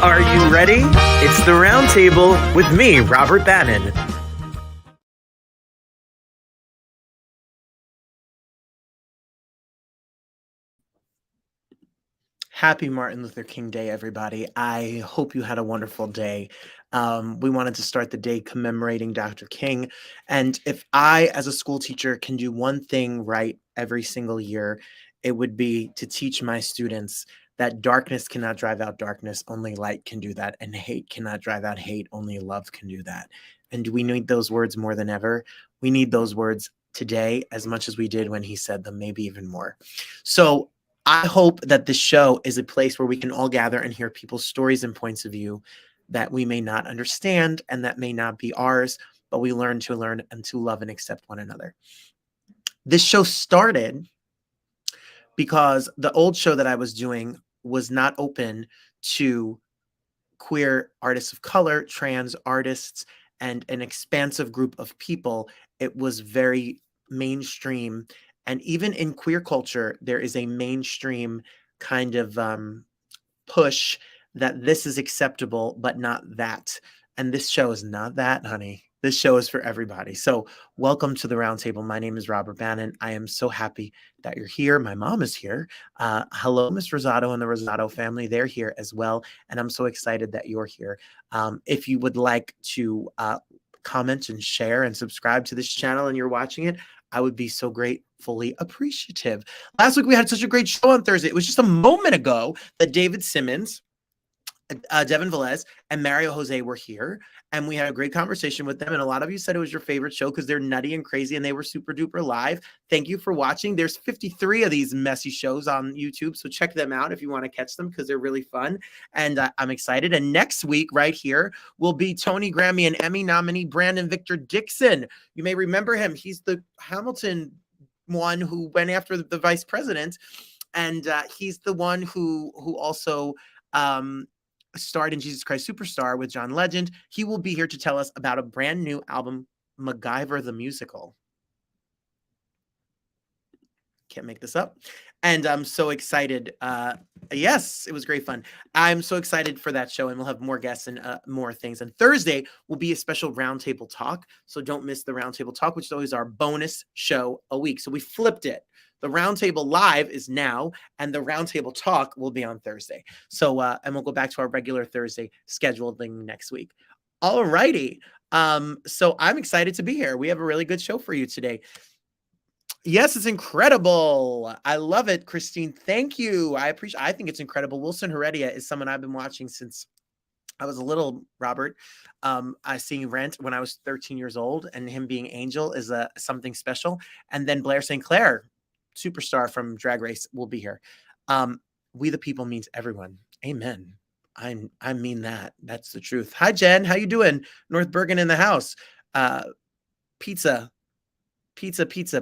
Are you ready? It's the Roundtable with me, Robert Bannon. Happy Martin Luther King Day, everybody. I hope you had a wonderful day. We wanted to start the day commemorating Dr. King. And if I, as a school teacher, can do one thing right every single year, it would be to teach my students that darkness cannot drive out darkness, only light can do that. And hate cannot drive out hate, only love can do that. And do we need those words more than ever? We need those words today as much as we did when he said them, maybe even more. So I hope that this show is a place where we can all gather and hear people's stories and points of view that we may not understand and that may not be ours, but we learn and to love and accept one another. This show started because the old show that I was doing was not open to queer artists of color, trans artists, and an expansive group of people. It was very mainstream. And even in queer culture, there is a mainstream kind of push that this is acceptable, but not that. And this show is not that, honey. This show is for everybody. So welcome to the Roundtable. My name is Robert Bannon. I am so happy that you're here. My mom is here. Hello, Miss Rosado and the Rosado family. They're here as well. And I'm so excited that you're here. If you would like to comment and share and subscribe to this channel and you're watching it, I would be so gratefully appreciative. Last week, we had such a great show on Thursday. It was just a moment ago that David Simmons, Devin Velez, and Mario Jose were here, and we had a great conversation with them. And a lot of you said it was your favorite show because they're nutty and crazy, and they were super duper live. Thank you for watching. There's 53 of these messy shows on YouTube, so check them out if you want to catch them because they're really fun. And I'm excited. And next week, right here, will be Tony Grammy and Emmy nominee Brandon Victor Dixon. You may remember him. He's the Hamilton one who went after the vice president, and he's the one who also starred in Jesus Christ Superstar with John Legend. He will be here to tell us about a brand new album, MacGyver the Musical. Can't make this up. And I'm so excited. Yes, it was great fun. I'm so excited for that show, and we'll have more guests and more things. And Thursday will be a special Roundtable Talk. So don't miss the Roundtable Talk, which is always our bonus show a week. So we flipped it. The Roundtable Live is now, and the Roundtable Talk will be on Thursday. So, and we'll go back to our regular Thursday scheduled thing next week. All righty. So I'm excited to be here. We have a really good show for you today. Yes, it's incredible. I love it, Christine. Thank you. I think it's incredible. Wilson Heredia is someone I've been watching since I was a little, Robert. I seen Rent when I was 13 years old, and him being Angel is something special. And then Blair St. Clair, superstar from Drag Race, will be here. We the people means everyone. Amen. I mean that. That's the truth. Hi, Jen. How you doing? North Bergen in the house. Pizza.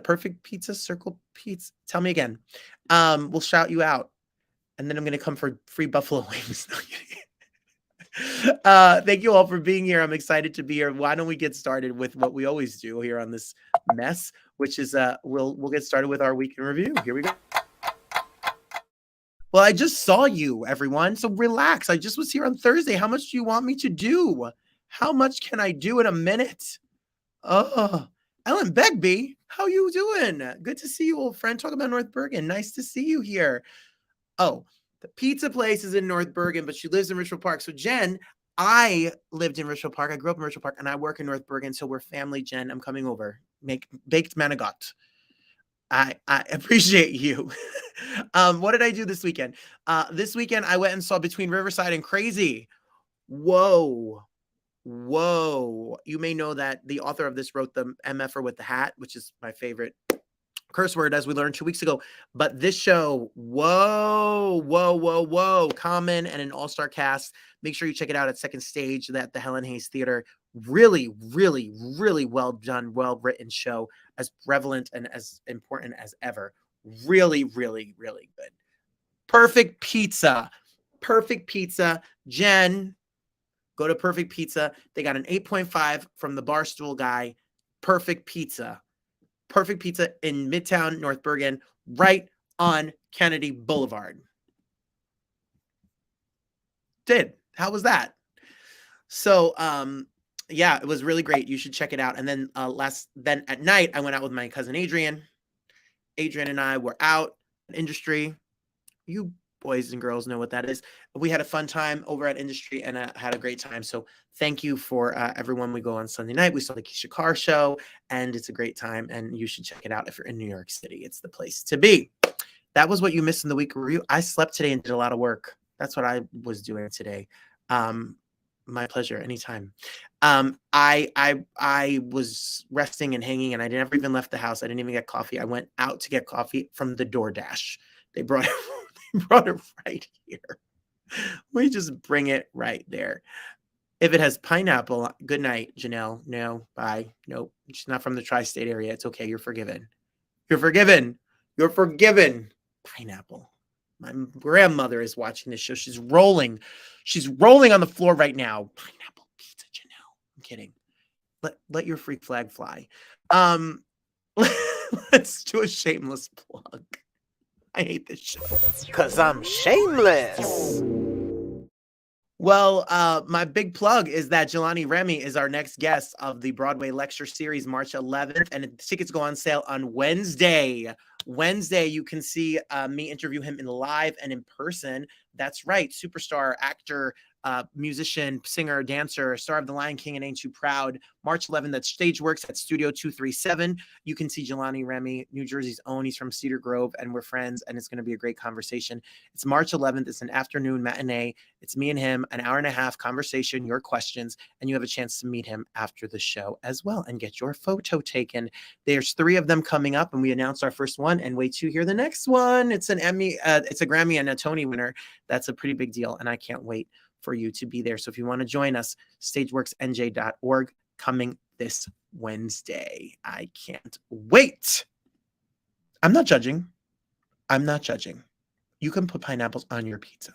Perfect pizza, circle pizza. Tell me again. We'll shout you out. And then I'm going to come for free buffalo wings. Thank you all for being here. I'm excited to be here. Why don't we get started with what we always do here on this mess, which is we'll get started with our week in review. Here we go. Well, I just saw you, everyone. So relax. I just was here on Thursday. How much do you want me to do? How much can I do in a minute? Oh, Ellen Begbie, how you doing? Good to see you, old friend. Talk about North Bergen. Nice to see you here. Oh, the pizza place is in North Bergen, but she lives in Richfield Park. So Jen, I lived in Richfield Park. I grew up in Richfield Park, and I work in North Bergen. So we're family, Jen. I'm coming over. Make baked manigot. I appreciate you. What did I do this weekend? This weekend, I went and saw Between Riverside and Crazy. Whoa. You may know that the author of this wrote the MFer with the Hat, which is my favorite curse word, as we learned 2 weeks ago. But this show, whoa, Common and an all-star cast. Make sure you check it out at Second Stage at the Helen Hayes Theater. Really well done, well-written show, as prevalent and as important as ever. Really good. Perfect Pizza. Jen, go to Perfect Pizza. They got an 8.5 from the Barstool guy. Perfect Pizza in Midtown, North Bergen, right on Kennedy Boulevard. How was that? So, yeah, it was really great. You should check it out. And then then at night, I went out with my cousin Adrian. Adrian and I were out in Industry. You boys and girls know what that is. We had a fun time over at Industry and had a great time. So thank you for everyone. We go on Sunday night. We saw the Keisha Carr show, and it's a great time. And you should check it out if you're in New York City. It's the place to be. That was what you missed in the week review. I slept today and did a lot of work. That's what I was doing today. My pleasure, anytime. I was resting and hanging, and I never even left the house. I didn't even get coffee. I went out to get coffee from the DoorDash. They brought it right here. We just bring it right there. If it has pineapple, good night, Janelle. No, bye. Nope. She's not from the tri-state area. It's okay. You're forgiven. You're forgiven. You're forgiven. Pineapple. My grandmother is watching this show. She's rolling. She's rolling on the floor right now. Pineapple pizza, Janelle. I'm kidding. Let your freak flag fly. Let's do a shameless plug. I hate this show. Because I'm shameless. Well, my big plug is that Jelani Remy is our next guest of the Broadway Lecture Series, March 11th, and the tickets go on sale on Wednesday. Wednesday, you can see me interview him in live and in person. That's right, superstar, actor, musician, singer, dancer, star of The Lion King and Ain't You Proud. March 11th at Stageworks at Studio 237. You can see Jelani Remy, New Jersey's own. He's from Cedar Grove, and we're friends, and it's going to be a great conversation. It's March 11th. It's an afternoon matinee. It's me and him, an hour and a half conversation, your questions, and you have a chance to meet him after the show as well and get your photo taken. There's 3 of them coming up, and we announced our first one, and wait to hear the next one. It's an Emmy, it's a Grammy and a Tony winner. That's a pretty big deal, and I can't wait for you to be there. So if you want to join us, stageworksnj.org, coming this Wednesday. I can't wait. I'm not judging. I'm not judging. You can put pineapples on your pizza.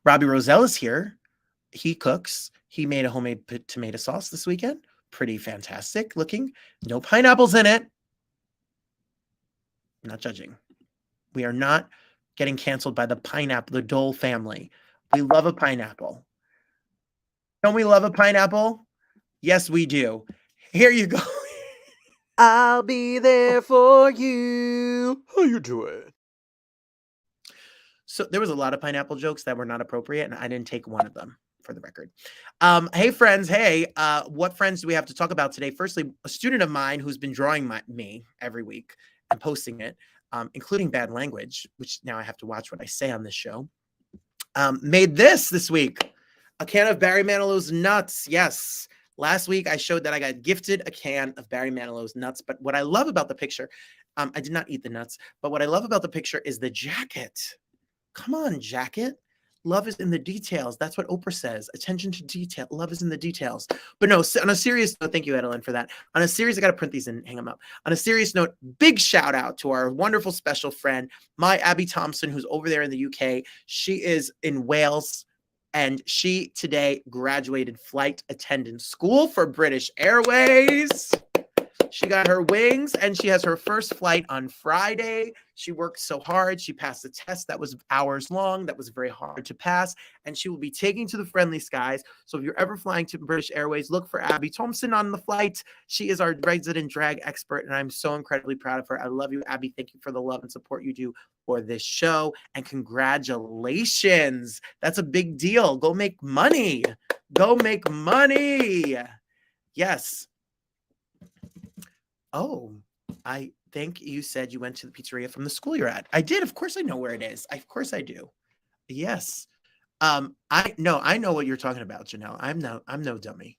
Robbie Roselle is here. He cooks. He made a homemade tomato sauce this weekend. Pretty fantastic looking. No pineapples in it. I'm not judging. We are not getting canceled by the Dole family. We love a pineapple. Don't we love a pineapple? Yes, we do. Here you go. I'll be there for you. How you doing? So there was a lot of pineapple jokes that were not appropriate, and I didn't take one of them, for the record. Hey, friends. Hey, what friends do we have to talk about today? Firstly, a student of mine who's been drawing me every week and posting it, including bad language, which now I have to watch what I say on this show, made this week. A can of Barry Manilow's nuts. Yes. Last week, I showed that I got gifted a can of Barry Manilow's nuts. But what I love about the picture, I did not eat the nuts, but what I love about the picture is the jacket. Come on, jacket. Love is in the details. That's what Oprah says. Attention to detail. Love is in the details. But no, on a serious note, thank you, Edelyn, for that. On a serious, I got to print these and hang them up. On a serious note, big shout out to our wonderful special friend, my Abby Thompson, who's over there in the UK. She is in Wales. And she today graduated flight attendant school for British Airways. She got her wings and she has her first flight on Friday. She worked so hard. She passed a test that was hours long. That was very hard to pass. And she will be taking to the friendly skies. So if you're ever flying to British Airways, look for Abby Thompson on the flight. She is our resident drag expert, and I'm so incredibly proud of her. I love you, Abby. Thank you for the love and support you do for this show. And congratulations. That's a big deal. Go make money. Go make money. Yes. Oh, I think you said you went to the pizzeria from the school you're at. I did. Of course I know where it is. Of course I do. Yes. I know what you're talking about, Janelle. I'm no dummy.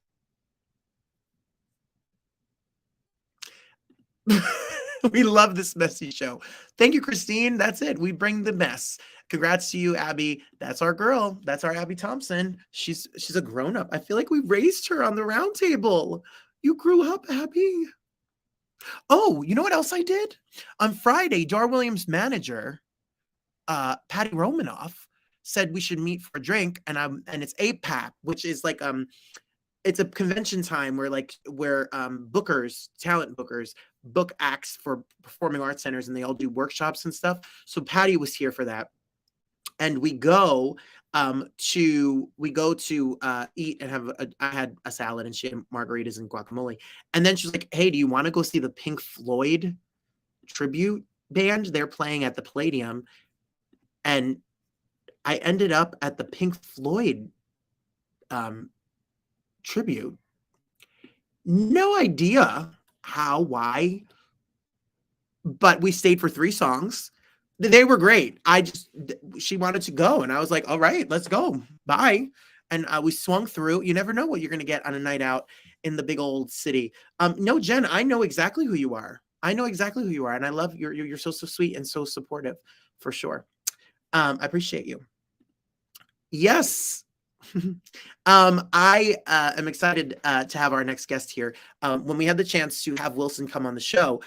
We love this messy show. Thank you, Christine. That's it. We bring the mess. Congrats to you, Abby. That's our girl. That's our Abby Thompson. She's a grown-up. I feel like we raised her on the Roundtable. You grew up, Abby. Oh, you know what else I did? On Friday, Dar Williams' manager, Patty Romanoff, said we should meet for a drink, and it's APAP, which is like it's a convention time where bookers, talent bookers, book acts for performing arts centers, and they all do workshops and stuff. So Patty was here for that. and we go to eat and have I had a salad and she had margaritas and guacamole. And then she's like, hey, do you want to go see the Pink Floyd tribute band? They're playing at the Palladium. And I ended up at the Pink Floyd tribute. No idea how, why, but we stayed for 3 songs. They were great. She wanted to go, and I was like, all right, let's go. Bye. And we swung through. You never know what you're going to get on a night out in the big old city. No, Jen, I know exactly who you are. I know exactly who you are, and I love you're so sweet and so supportive, for sure. I appreciate you. Yes. I am excited to have our next guest here. When we had the chance to have Wilson come on the show,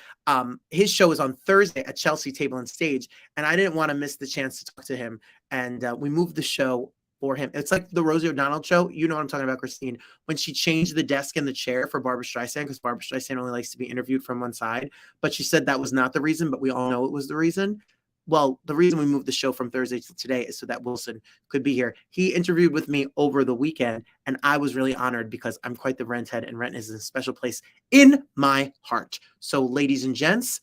his show is on Thursday at Chelsea Table and Stage, and I didn't want to miss the chance to talk to him. And we moved the show for him. It's like the Rosie O'Donnell show. You know what I'm talking about, Christine, when she changed the desk and the chair for Barbara Streisand, because Barbara Streisand only likes to be interviewed from one side. But she said that was not the reason, but we all know it was the reason. Well, the reason we moved the show from Thursday to today is so that Wilson could be here. He interviewed with me over the weekend, and I was really honored because I'm quite the Rent head, and Rent is a special place in my heart. So, ladies and gents,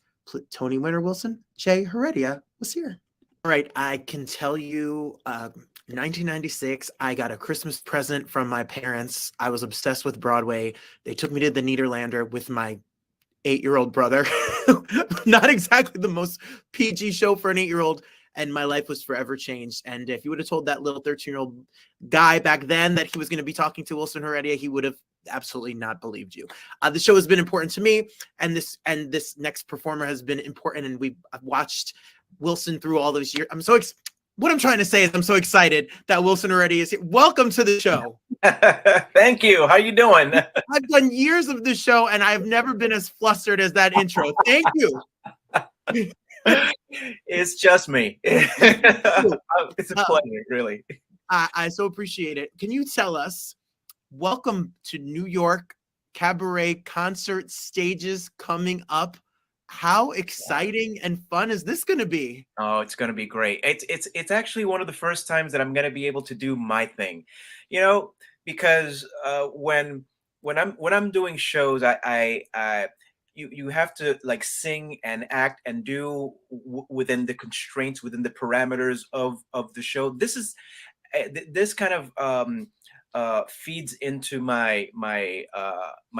Tony winner Wilson J. Heredia was here. All right, I can tell you, 1996, I got a Christmas present from my parents. I was obsessed with Broadway. They took me to the Nederlander with my 8-year-old brother. Not exactly the most PG show for an 8-year-old, and my life was forever changed. And if you would have told that little 13-year-old guy back then that he was going to be talking to Wilson Heredia, he would have absolutely not believed you. The show has been important to me, and this next performer has been important, and I've watched Wilson through all those years. What I'm trying to say is I'm so excited that Wilson Heredia is here. Welcome to the show. Thank you. How you doing? I've done years of this show, and I've never been as flustered as that intro. Thank you. It's just me. It's a pleasure, really. I so appreciate it. Can you tell us, welcome to New York, cabaret concert stages coming up. How exciting and fun is this going to be? Oh, it's going to be great. It's actually one of the first times that I'm going to be able to do my thing, because when I'm doing shows, you have to like sing and act and do within the constraints, within the parameters of the show. This kind of feeds into my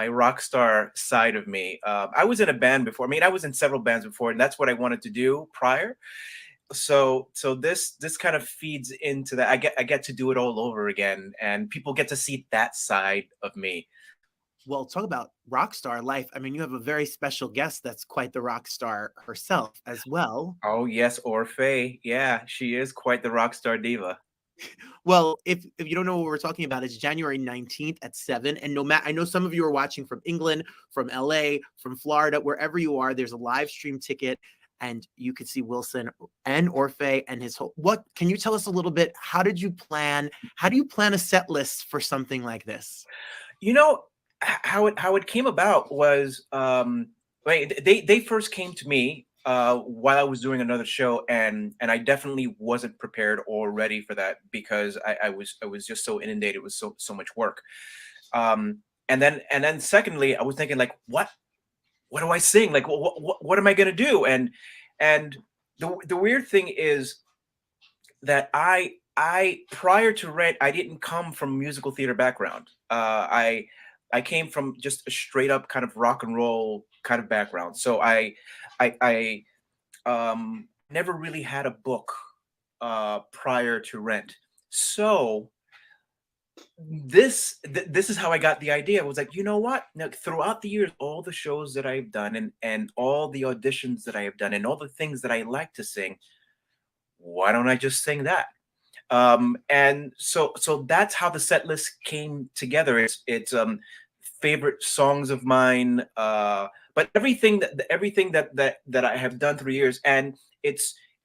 rock star side of me. I was in a band before. I mean, I was in several bands before, and that's what I wanted to do prior. So this kind of feeds into that. I get to do it all over again, and people get to see that side of me. Well, talk about rock star life. I mean, you have a very special guest that's quite the rock star herself as well. Oh yes, Orfeh. Yeah, she is quite the rock star diva. Well, if you don't know what we're talking about, it's January 19th at 7. And I know some of you are watching from England, from LA, from Florida, wherever you are, there's a live stream ticket, and you can see Wilson and Orfeh and his whole. What can you tell us a little bit? How do you plan a set list for something like this? How it came about was they first came to me while I was doing another show, and I definitely wasn't prepared or ready for that because I was just so inundated with so much work. And then secondly, I was thinking like, what do I sing? Like, what am I gonna do? And the weird thing is that I prior to Rent, I didn't come from a musical theater background. I came from just a straight up kind of rock and roll kind of background. So I never really had a book prior to Rent. So this is how I got the idea. I was like, you know what? Now, throughout the years, all the shows that I've done and all the auditions that I have done and all the things that I like to sing, why don't I just sing that? And so that's how the set list came together. It's favorite songs of mine, but everything that I have done through years, and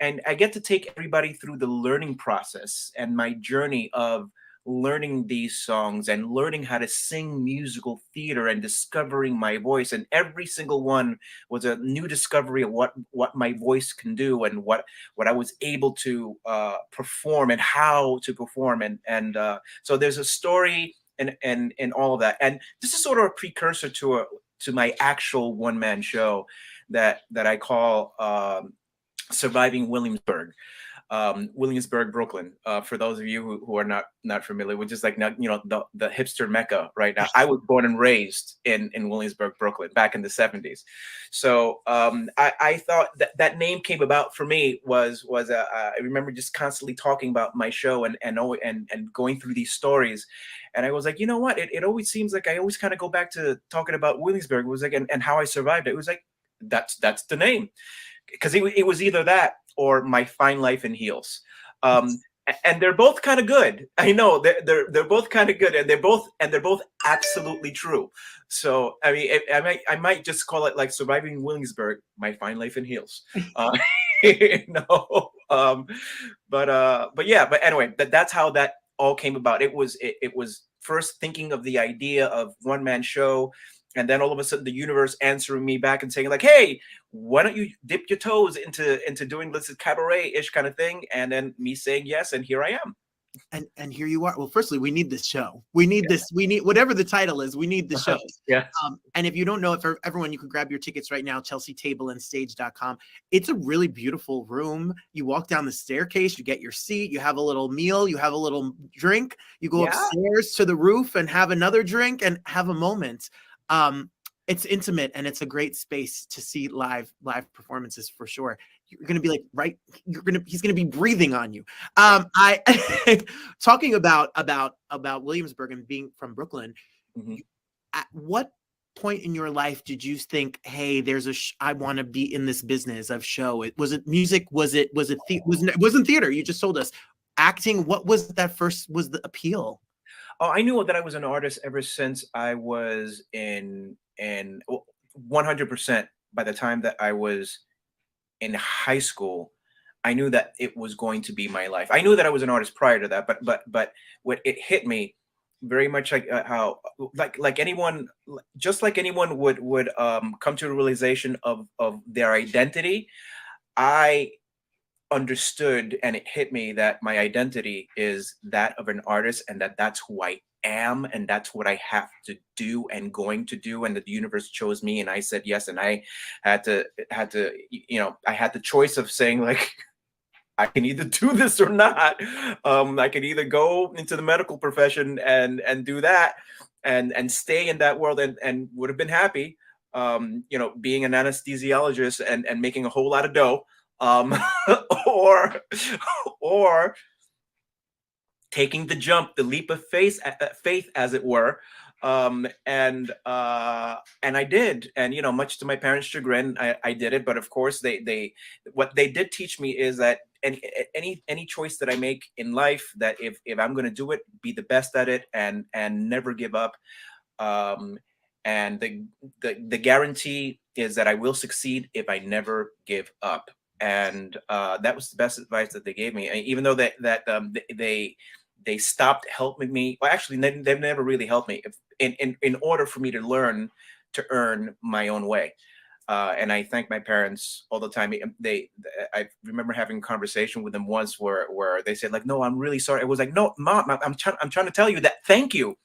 I get to take everybody through the learning process and my journey of learning these songs and learning how to sing musical theater and discovering my voice. And every single one was a new discovery of what my voice can do, and what I was able to perform, and how to perform. And so there's a story and all of that. And this is sort of a precursor to my actual one-man show that I call Surviving Williamsburg. Williamsburg, Brooklyn. For those of you who are not familiar, which is like not, the hipster mecca right now. I was born and raised in Williamsburg, Brooklyn, back in the 70s. So I thought that name came about for me was I remember just constantly talking about my show and going through these stories. And I was like, you know what? It always seems like I always kind of go back to talking about Williamsburg. It was like, and how I survived it. It was like, that's the name. Because it was either that or My Fine Life in Heels. And they're both kind of good. I know they're both kind of good, and they're both absolutely true. So I mean, I might just call it like Surviving Williamsburg, My Fine Life in Heels. No, but yeah, but anyway, that's how that all came about. It was first thinking of the idea of one-man show, and then all of a sudden the universe answering me back and saying like, hey, why don't you dip your toes into doing this cabaret-ish kind of thing? And then me saying yes, and here I am. And here you are. Well, firstly, we need this show. We need this. We need whatever the title is. We need the show. Yeah. And if you don't know it, for everyone, you can grab your tickets right now. ChelseaTableAndStage.com. It's a really beautiful room. You walk down the staircase. You get your seat. You have a little meal. You have a little drink. You go upstairs to the roof and have another drink and have a moment. It's intimate, and it's a great space to see live performances for sure. You're going to be like, right. He's going to be breathing on you. I talking about Williamsburg and being from Brooklyn. Mm-hmm. At what point in your life did you think, hey, I want to be in this business of show? Was it music? It wasn't theater. You just told us acting. What was the appeal? Oh, I knew that I was an artist ever since I was in 100%. By the time that I was in high school, I knew that it was going to be my life. I knew that I was an artist prior to that, but what it hit me very much like how like anyone, just like anyone would come to a realization of their identity. I understood, and it hit me that my identity is that of an artist, and that's who I am, and that's what I have to do and going to do, and the universe chose me, and I said yes, and I had to I had the choice of saying like, I can either do this or not. I could either go into the medical profession and do that and stay in that world and would have been happy, being an anesthesiologist and making a whole lot of dough. Or taking the jump, the leap of faith, as it were, and I did, and much to my parents' chagrin, I did it. But of course, what they did teach me is that any choice that I make in life, that if I'm going to do it, be the best at it, and never give up. And the guarantee is that I will succeed if I never give up. And that was the best advice that they gave me. Even though they stopped helping me. Well, actually, they've never really helped me. In order for me to learn to earn my own way. And I thank my parents all the time. I remember having a conversation with them once where they said like, "No, I'm really sorry." I was like, "No, Mom, I'm trying to tell you that thank you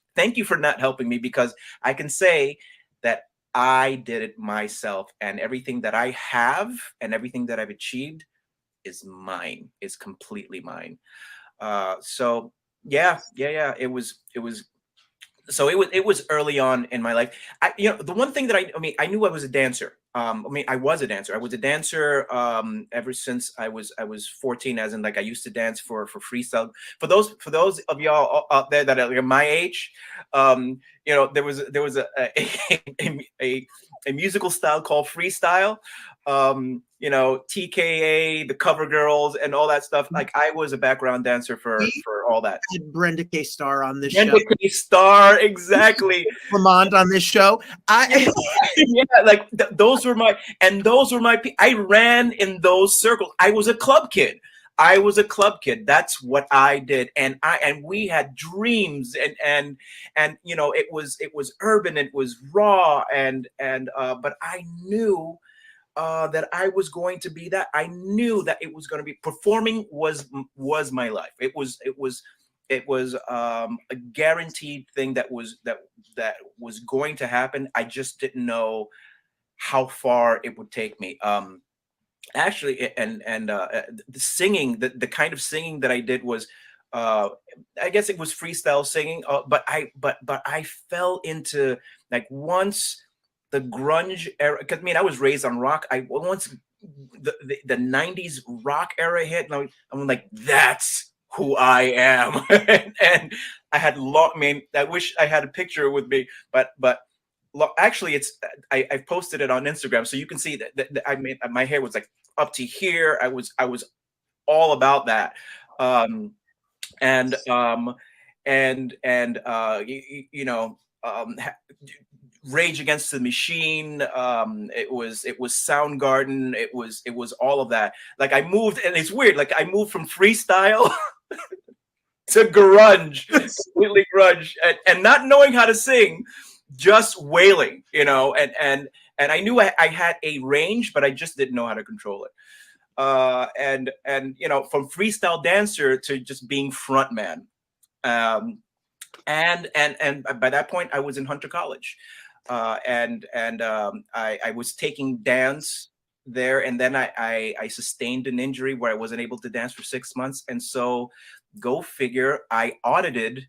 for not helping me, because I can say that I did it myself, and everything that I have and everything that I've achieved is mine, is completely mine." So yeah. It was early on in my life. The one thing that I knew I was a dancer. I was a dancer. I was a dancer ever since I was 14, as in like I used to dance for freestyle. For those of y'all out there that are my age, there was a musical style called freestyle. TKA, the Cover Girls, and all that stuff. Like I was a background dancer for all that. Brenda K. Starr on this show. Brenda K. Starr, exactly. Lamont on this show. Those were my. I ran in those circles. I was a club kid. I was a club kid. That's what I did, and we had dreams, and you know, it was urban, it was raw, and but I knew that I was going to be that. I knew that it was going to be performing was my life. It was a guaranteed thing that was going to happen. I just didn't know how far it would take me. Actually, the singing, the kind of singing that I did was, uh, I guess it was freestyle singing. But I fell into, like, once the grunge era. Because I mean, I was raised on rock. I once the '90s rock era hit, and I'm like, that's who I am. And I had long. I mean, I wish I had a picture with me, but actually, I've posted it on Instagram, so you can see that I made my hair was like up to here. I was all about that. Um, and you know, Rage Against the Machine. It was Soundgarden. It was all of that. Like, I moved, and it's weird. Like, I moved from freestyle to grunge, completely grunge, and not knowing how to sing, just wailing, you know. And I knew I had a range, but I just didn't know how to control it. And you know, from freestyle dancer to just being frontman. Um, and by that point, I was in Hunter College, I was taking dance there, and then I sustained an injury where I wasn't able to dance for 6 months, and so, go figure, I audited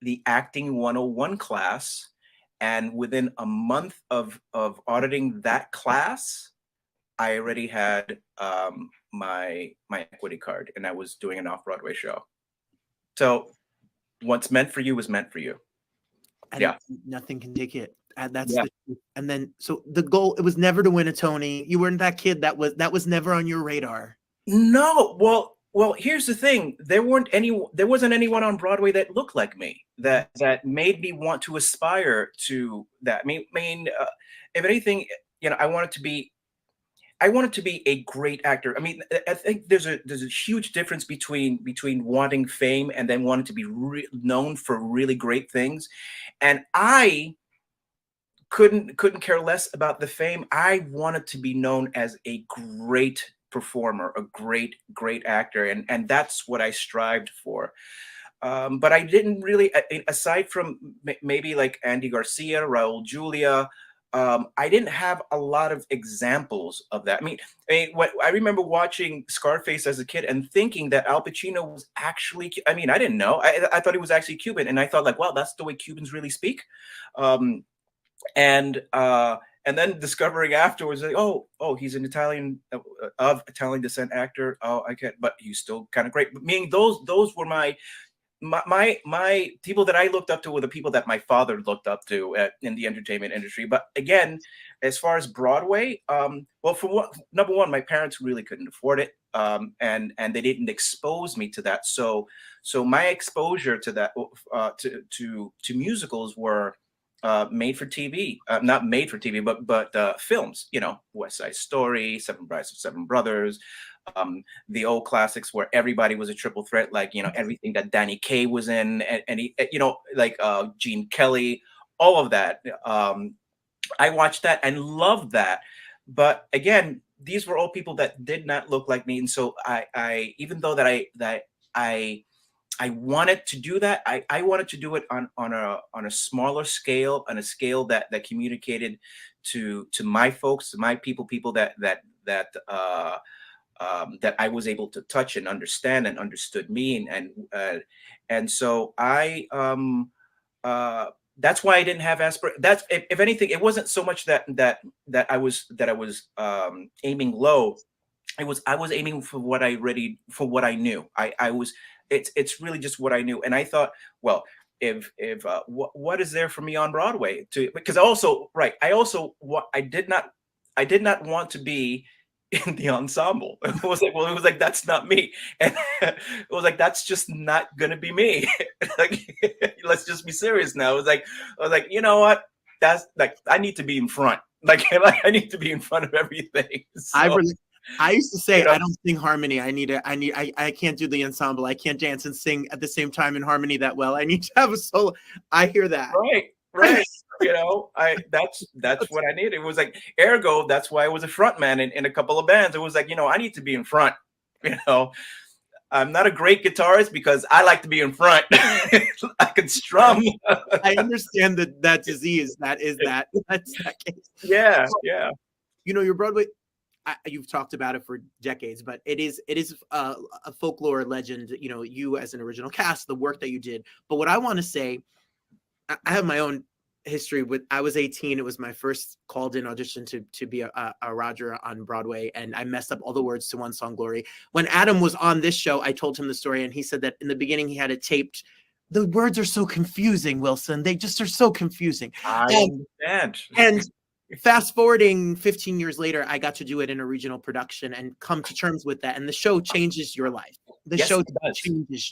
the acting 101 class, and within a month of auditing that class, I already had my equity card, and I was doing an off Broadway show. So, what's meant for you is meant for you. And Yeah. nothing can take it. And that's Yeah. the truth. And then, so the goal, it was never to win a Tony. You weren't that kid that was never on your radar. No, well, here's the thing. There wasn't anyone on Broadway that looked like me, that made me want to aspire to that. If anything, you know, I wanted to be a great actor. I mean, I think there's a huge difference between wanting fame and then wanting to be known for really great things. And I couldn't care less about the fame. I wanted to be known as a great performer, a great actor, and that's what I strived for. But I didn't really, aside from maybe like Andy Garcia, Raul Julia. I didn't have a lot of examples of that. What I remember watching Scarface as a kid and thinking that Al Pacino was actually. I mean, I didn't know. I thought he was actually Cuban, and I thought, like, wow, that's the way Cubans really speak. Um, and then discovering afterwards, like, oh, he's an Italian, of Italian descent actor. Oh, I get, but he's still kind of great. But meaning those were my people that I looked up to were the people that my father looked up to in the entertainment industry. But again, as far as Broadway, well, number one, my parents really couldn't afford it, and they didn't expose me to that. So my exposure to that, to musicals, were made for TV, not made for TV, but films. You know, West Side Story, Seven Brides of Seven Brothers, the old classics where everybody was a triple threat, like, you know, everything that Danny Kaye was in, and he, you know, like Gene Kelly, all of that. I watched that and loved that, but again, these were all people that did not look like me, and so I even though I wanted to do that. I wanted to do it on a smaller scale, on a scale that communicated to my folks, to my people that I was able to touch and understand and understood me, and so that's why I didn't have aspirations. That's, if anything, it wasn't so much that I was aiming low. I was aiming for what I knew. I was It's really just what I knew, and I thought, well, if what is there for me on Broadway, to, because I also what I did not want to be in the ensemble. It was like, well, it was like, that's not me, and it was like, that's just not gonna be me. Like, let's just be serious now. I was like, you know what? That's like, I need to be in front. Like, I need to be in front of everything. So. I used to say You know, I don't sing harmony. I can't do the ensemble. I can't dance and sing at the same time in harmony that well. I need to have a solo. I hear that. right, right. You know, that's what I needed. It was like, ergo, that's why I was a front man in a couple of bands. It was like, I need to be in front. You know, I'm not a great guitarist because I like to be in front. I can strum. I understand that disease. That's that case. Yeah, yeah. Your Broadway. You've talked about it for decades, but it is a folklore legend. You as an original cast, the work that you did. But what I want to say, I have my own history with. I was 18. It was my first called in audition to be a Roger on Broadway, and I messed up all the words to One Song Glory. When Adam was on this show, I told him the story, and he said that in the beginning he had it taped. The words are so confusing, Wilson. They just are so confusing. I And, understand. and fast forwarding 15 years later, I got to do it in a regional production and come to terms with that. And the show changes your life. The Yes, show it does.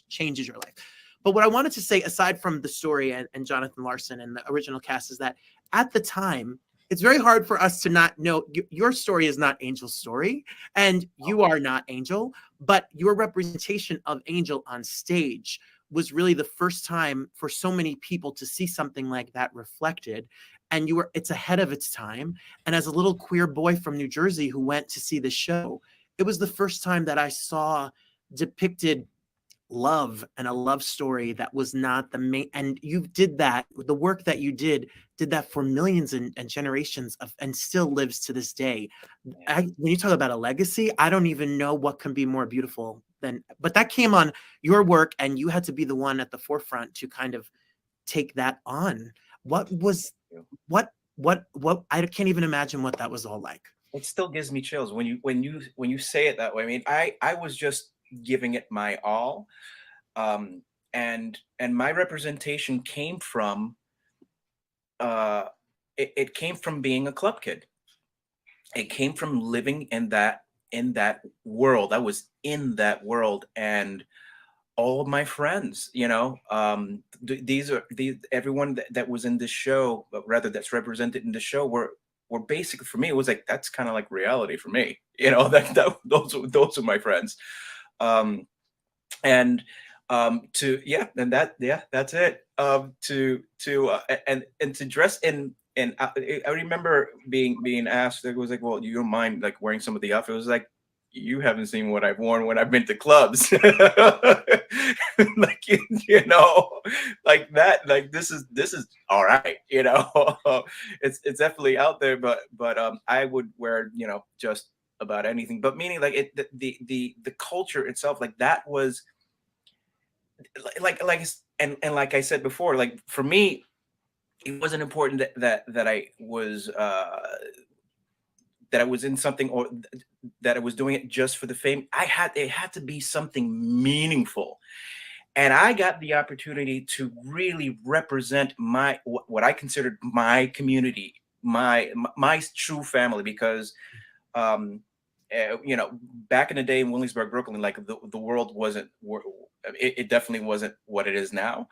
changes your life. But what I wanted to say, aside from the story and Jonathan Larson and the original cast, is that at the time, it's very hard for us to not know your story is not Angel's story, and you are not Angel, but your representation of Angel on stage was really the first time for so many people to see something like that reflected. And it's ahead of its time. And as a little queer boy from New Jersey who went to see the show, it was the first time that I saw depicted love and a love story that was not the main. And you did that, the work that you did that for millions and generations of, and still lives to this day. When you talk about a legacy, I don't even know what can be more beautiful than, but that came on your work, and you had to be the one at the forefront to kind of take that on. What was what I can't even imagine what that was all like. It still gives me chills when you say it that way. I mean, I was just giving it my all, um, and my representation came from it came from being a club kid. It came from living in that world. I was in that world, and all of my friends, these everyone that was in this show, but rather that's represented in the show, were basically, for me, it was like, that's kind of like reality for me. Those are my friends. um and to yeah and that yeah that's it. To and to dress in I remember being asked. It was like, well, you don't mind like wearing some of the outfit? It was like, you haven't seen what I've worn when I've been to clubs. Like, like that. Like, this is all right. It's definitely out there, but I would wear, just about anything. But meaning, like, the culture itself, like, that was and like I said before, like, for me, it wasn't important that I was in something, or that I was doing it just for the fame. It had to be something meaningful. And I got the opportunity to really represent what I considered my community, my true family, because um back in the day in Williamsburg, Brooklyn, like, the world wasn't, it definitely wasn't what it is now.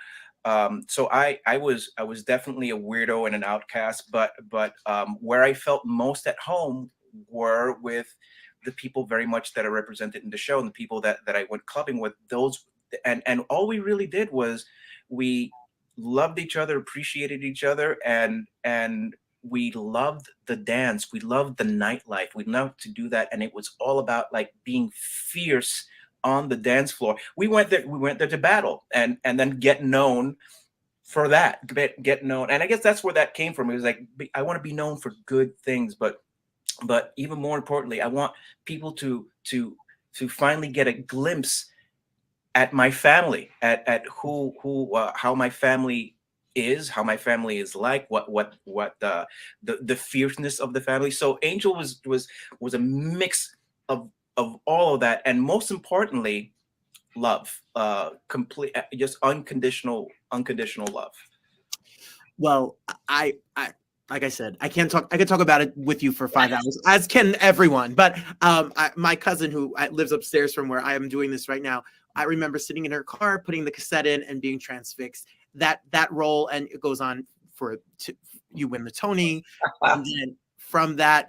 So I was definitely a weirdo and an outcast, but where I felt most at home were with the people very much that are represented in the show, and the people that I went clubbing with. Those, and all we really did was, we loved each other, appreciated each other, and we loved the dance, we loved the nightlife, we loved to do that. And it was all about, like, being fierce on the dance floor. We went there to battle, and then get known for that. Get known. And I guess that's where that came from. It was like, I want to be known for good things, but even more importantly, I want people to finally get a glimpse at my family, at who how my family is, how my family is like, what the fierceness of the family. So Angel was a mix of all of that, and most importantly, love, complete, just unconditional love. Well, I like I said, I can't talk. I could talk about it with you for 5 hours, as can everyone. But my cousin, who lives upstairs from where I am doing this right now, I remember sitting in her car, putting the cassette in, and being transfixed. That role, and it goes on you win the Tony, and then from that,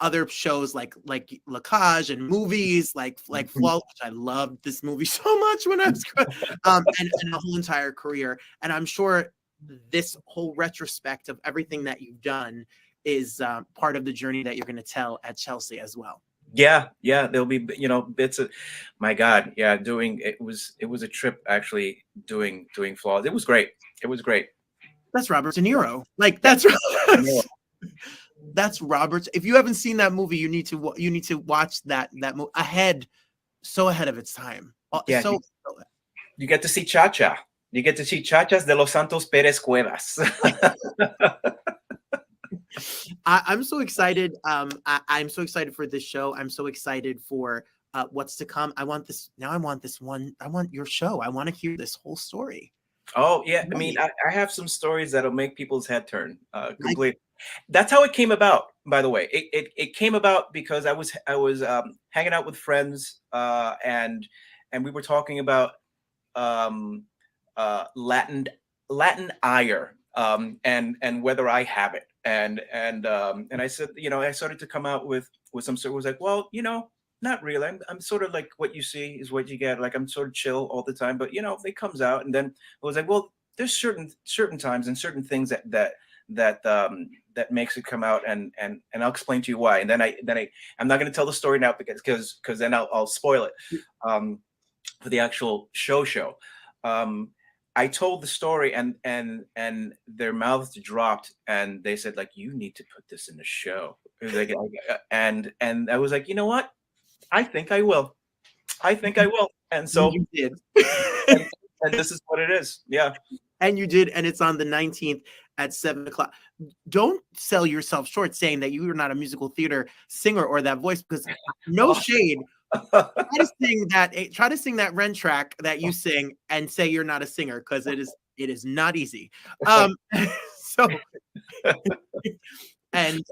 other shows like Lacage and movies like Flawless, which I loved this movie so much when I was growing, and the whole entire career. And I'm sure this whole retrospect of everything that you've done is part of the journey that you're going to tell at Chelsea as well. Yeah, there'll be, you know, bits of, my God, yeah, it was a trip actually doing Flaws. It was great. That's Robert De Niro. Like that's Robert. If you haven't seen that movie, you need to watch that movie so ahead of its time. Yeah, so you get to see Cha-Cha. You get to see Chachas de los Santos Pérez Cuevas. I'm so excited. I'm so excited for this show. I'm so excited for what's to come. I want your show. I want to hear this whole story. Oh yeah, I mean, I have some stories that'll make people's head turn completely. That's how it came about, by the way. It came about because I was hanging out with friends, and we were talking about Latin ire, and whether I have it, and I said, you know, I started to come out with some sort. Was like, well, you know, not really. I'm sort of like, what you see is what you get. Like, I'm sort of chill all the time, but you know, it comes out. And then I was like, well, there's certain times and certain things that makes it come out, and I'll explain to you why. And then I'm not going to tell the story now because then I'll spoil it for the actual show. I told the story, and their mouths dropped, and they said, like, you need to put this in the show. Like, and I was like, you know what? I think I will. And so you did. and this is what it is. Yeah. And you did. And it's on the 19th at 7:00. Don't sell yourself short saying that you are not a musical theater singer or that voice, because no shade. Try to sing that Ren track that you sing and say you're not a singer, because it is not easy. So and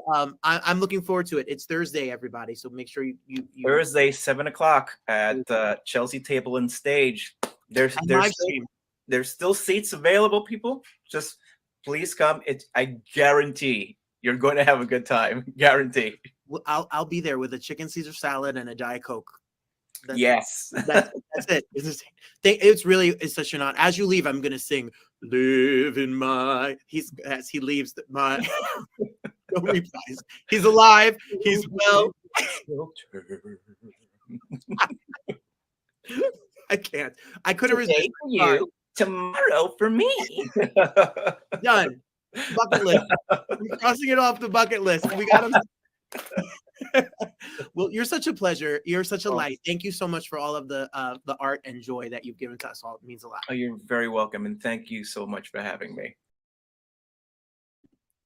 I'm looking forward to it. It's Thursday, everybody. So make sure you Thursday, 7:00 at Chelsea Table and Stage. There's still seats available, people. Just please come. I guarantee you're going to have a good time. Guarantee. I'll be there with a chicken Caesar salad and a Diet Coke. Yes. That's it. It's such an honor. As you leave, I'm gonna sing "Live in My." As he leaves my. No replies. He's alive. He's well. I can't. I couldn't resist. Today for you, tomorrow for me. Done. Bucket list. We're crossing it off the bucket list. We got him. Well, you're such a pleasure. You're such a light. Thank you so much for all of the art and joy that you've given to us all. It means a lot. Oh, you're very welcome, and thank you so much for having me.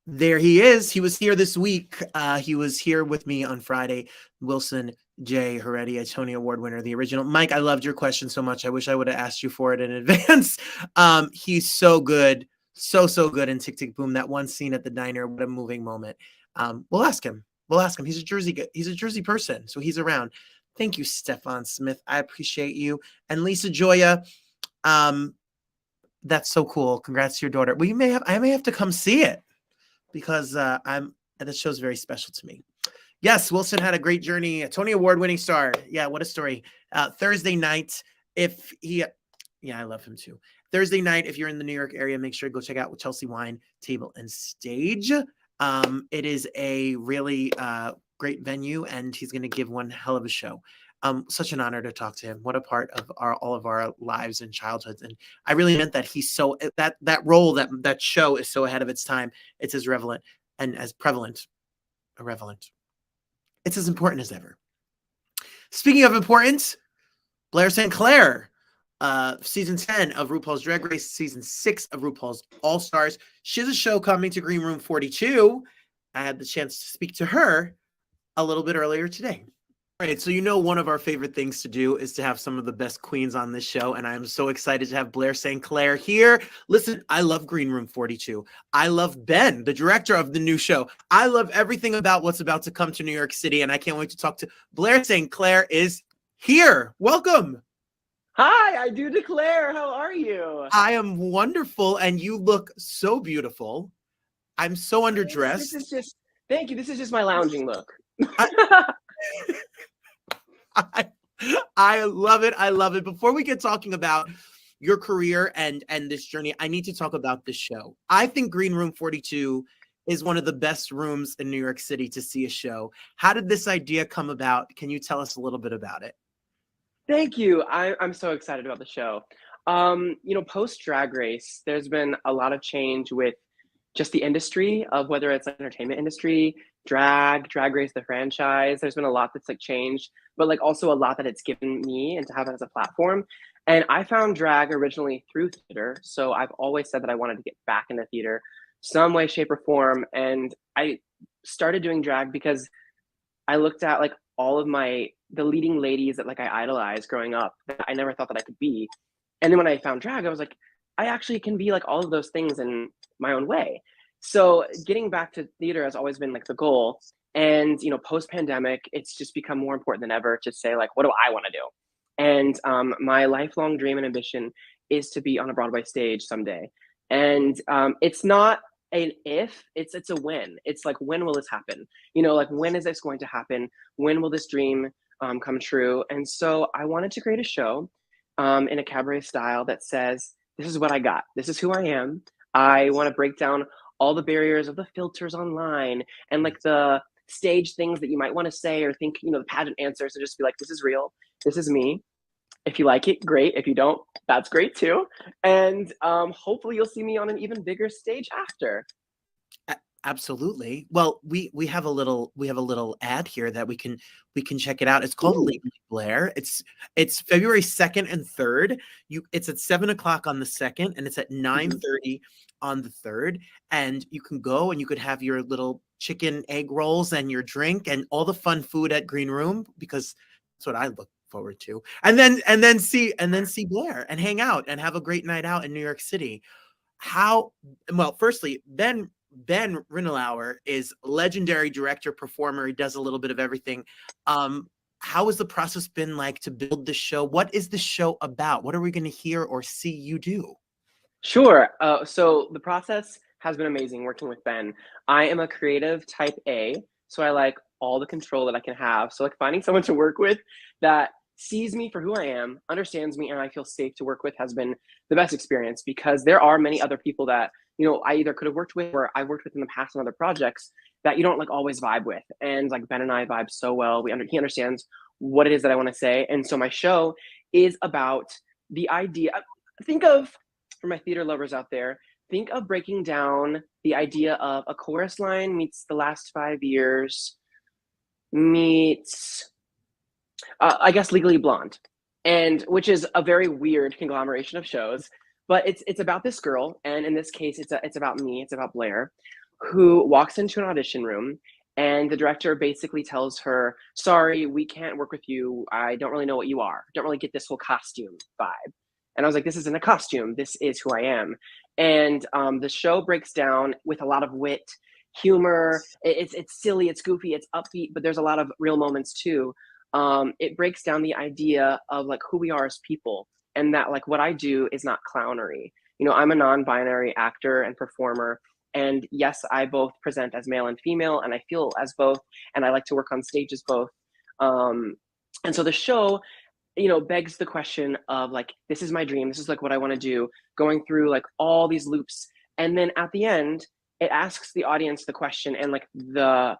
There he is. He was here this week. He was here with me on Friday. Wilson J. Heredia, Tony Award winner, the original. Mike, I loved your question so much. I wish I would have asked you for it in advance. He's so good. So good in Tick Tick Boom. That one scene at the diner, what a moving moment. We'll ask him. He's a Jersey person, so he's around. Thank you, Stefan Smith. I appreciate you. And Lisa Joya, that's so cool. Congrats to your daughter. Well, I may have to come see it, because that show's very special to me. Yes, Wilson had a great journey. A Tony Award winning star. Yeah, what a story. Thursday night, I love him too. Thursday night, if you're in the New York area, make sure to go check out Chelsea Wine Table and Stage. It is a really great venue, and he's going to give one hell of a show. Such an honor to talk to him. What a part of all of our lives and childhoods. And I really meant that he's so that role, that show is so ahead of its time. It's as relevant and as prevalent. Irrelevant. It's as important as ever. Speaking of importance, Blair St. Clair, season 10 of RuPaul's Drag Race, season 6 of RuPaul's All Stars. She has a show coming to GreenRoom 42. I had the chance to speak to her a little bit earlier today. All right, so one of our favorite things to do is to have some of the best queens on this show, and I'm so excited to have Blair St. Clair here. Listen, I love GreenRoom 42. I love Ben, the director of the new show. I love everything about what's about to come to New York City, and I can't wait to talk to Blair St. Clair is here. Welcome. Hi, I do declare. How are you? I am wonderful, and you look so beautiful. I'm so underdressed. Thank you. This is just my lounging look. I, I love it. I love it. Before we get talking about your career and this journey, I need to talk about this show. I think Green Room 42 is one of the best rooms in New York City to see a show. How did this idea come about? Can you tell us a little bit about it? Thank you. I'm so excited about the show. Post Drag Race, there's been a lot of change with just the industry of whether it's like entertainment industry, Drag Race, the franchise. There's been a lot that's like changed, but like also a lot that it's given me and to have it as a platform. And I found drag originally through theater. So I've always said that I wanted to get back into theater some way, shape, or form. And I started doing drag because I looked at like all of the leading ladies that like I idolized growing up that I never thought that I could be. And then when I found drag, I was like, I actually can be like all of those things in my own way. So getting back to theater has always been like the goal. And post pandemic, it's just become more important than ever to say like, what do I want to do? And my lifelong dream and ambition is to be on a Broadway stage someday. And it's not an if, it's a when. It's like, when will this happen? Like, when is this going to happen? When will this dream come true? And so I wanted to create a show in a cabaret style that says, this is what I got. This is who I am. I want to break down all the barriers of the filters online and like the stage things that you might want to say or think, the pageant answers, to just be like, this is real. This is me. If you like it, great. If you don't, that's great too. And hopefully you'll see me on an even bigger stage after. Absolutely. Well, we have a little ad here that we can check it out. It's called Legally Blair. It's February 2nd and 3rd. It's at 7:00 on the 2nd and it's at 9:30 on the 3rd. And you can go and you could have your little chicken egg rolls and your drink and all the fun food at Green Room, because that's what I look forward to. And then see Blair and hang out and have a great night out in New York City. Firstly, Ben Rinelauer is legendary director, performer. He does a little bit of everything. How has the process been like to build the show? What is the show about? What are we going to hear or see you do? Sure. So the process has been amazing working with Ben. I am a creative type A, so I like all the control that I can have. So like finding someone to work with that sees me for who I am, understands me, and I feel safe to work with has been the best experience, because there are many other people that I either could have worked with or I've worked with in the past on other projects that you don't like always vibe with. And like Ben and I vibe so well. He understands what it is that I want to say. And so my show is about the idea. Think of, for my theater lovers out there, think of breaking down the idea of a chorus line meets The Last 5 Years meets I guess Legally Blonde, and which is a very weird conglomeration of shows. But it's about this girl, and in this case, it's about me. It's about Blair, who walks into an audition room, and the director basically tells her, "Sorry, we can't work with you. I don't really know what you are. Don't really get this whole costume vibe." And I was like, "This isn't a costume. This is who I am." And the show breaks down with a lot of wit, humor. It's silly, it's goofy, it's upbeat, but there's a lot of real moments too. It breaks down the idea of like who we are as people, and that like what I do is not clownery. I'm a non-binary actor and performer, and yes, I both present as male and female, and I feel as both, and I like to work on stage as both. And so the show, begs the question of like, this is my dream, this is like what I want to do, going through like all these loops, and then at the end, it asks the audience the question, and like the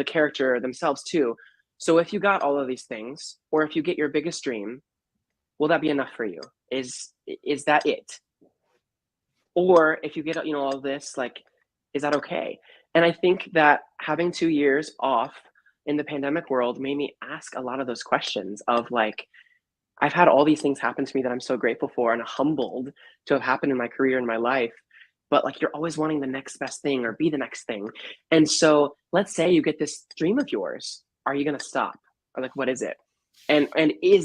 character themselves too. So if you got all of these things, or if you get your biggest dream, will that be enough for you? Is that it? Or if you get all of this, like, is that okay? And I think that having 2 years off in the pandemic world made me ask a lot of those questions of like, I've had all these things happen to me that I'm so grateful for and humbled to have happened in my career and my life. But like, you're always wanting the next best thing or be the next thing. And so let's say you get this dream of yours. Are you going to stop? Or like, what is it? And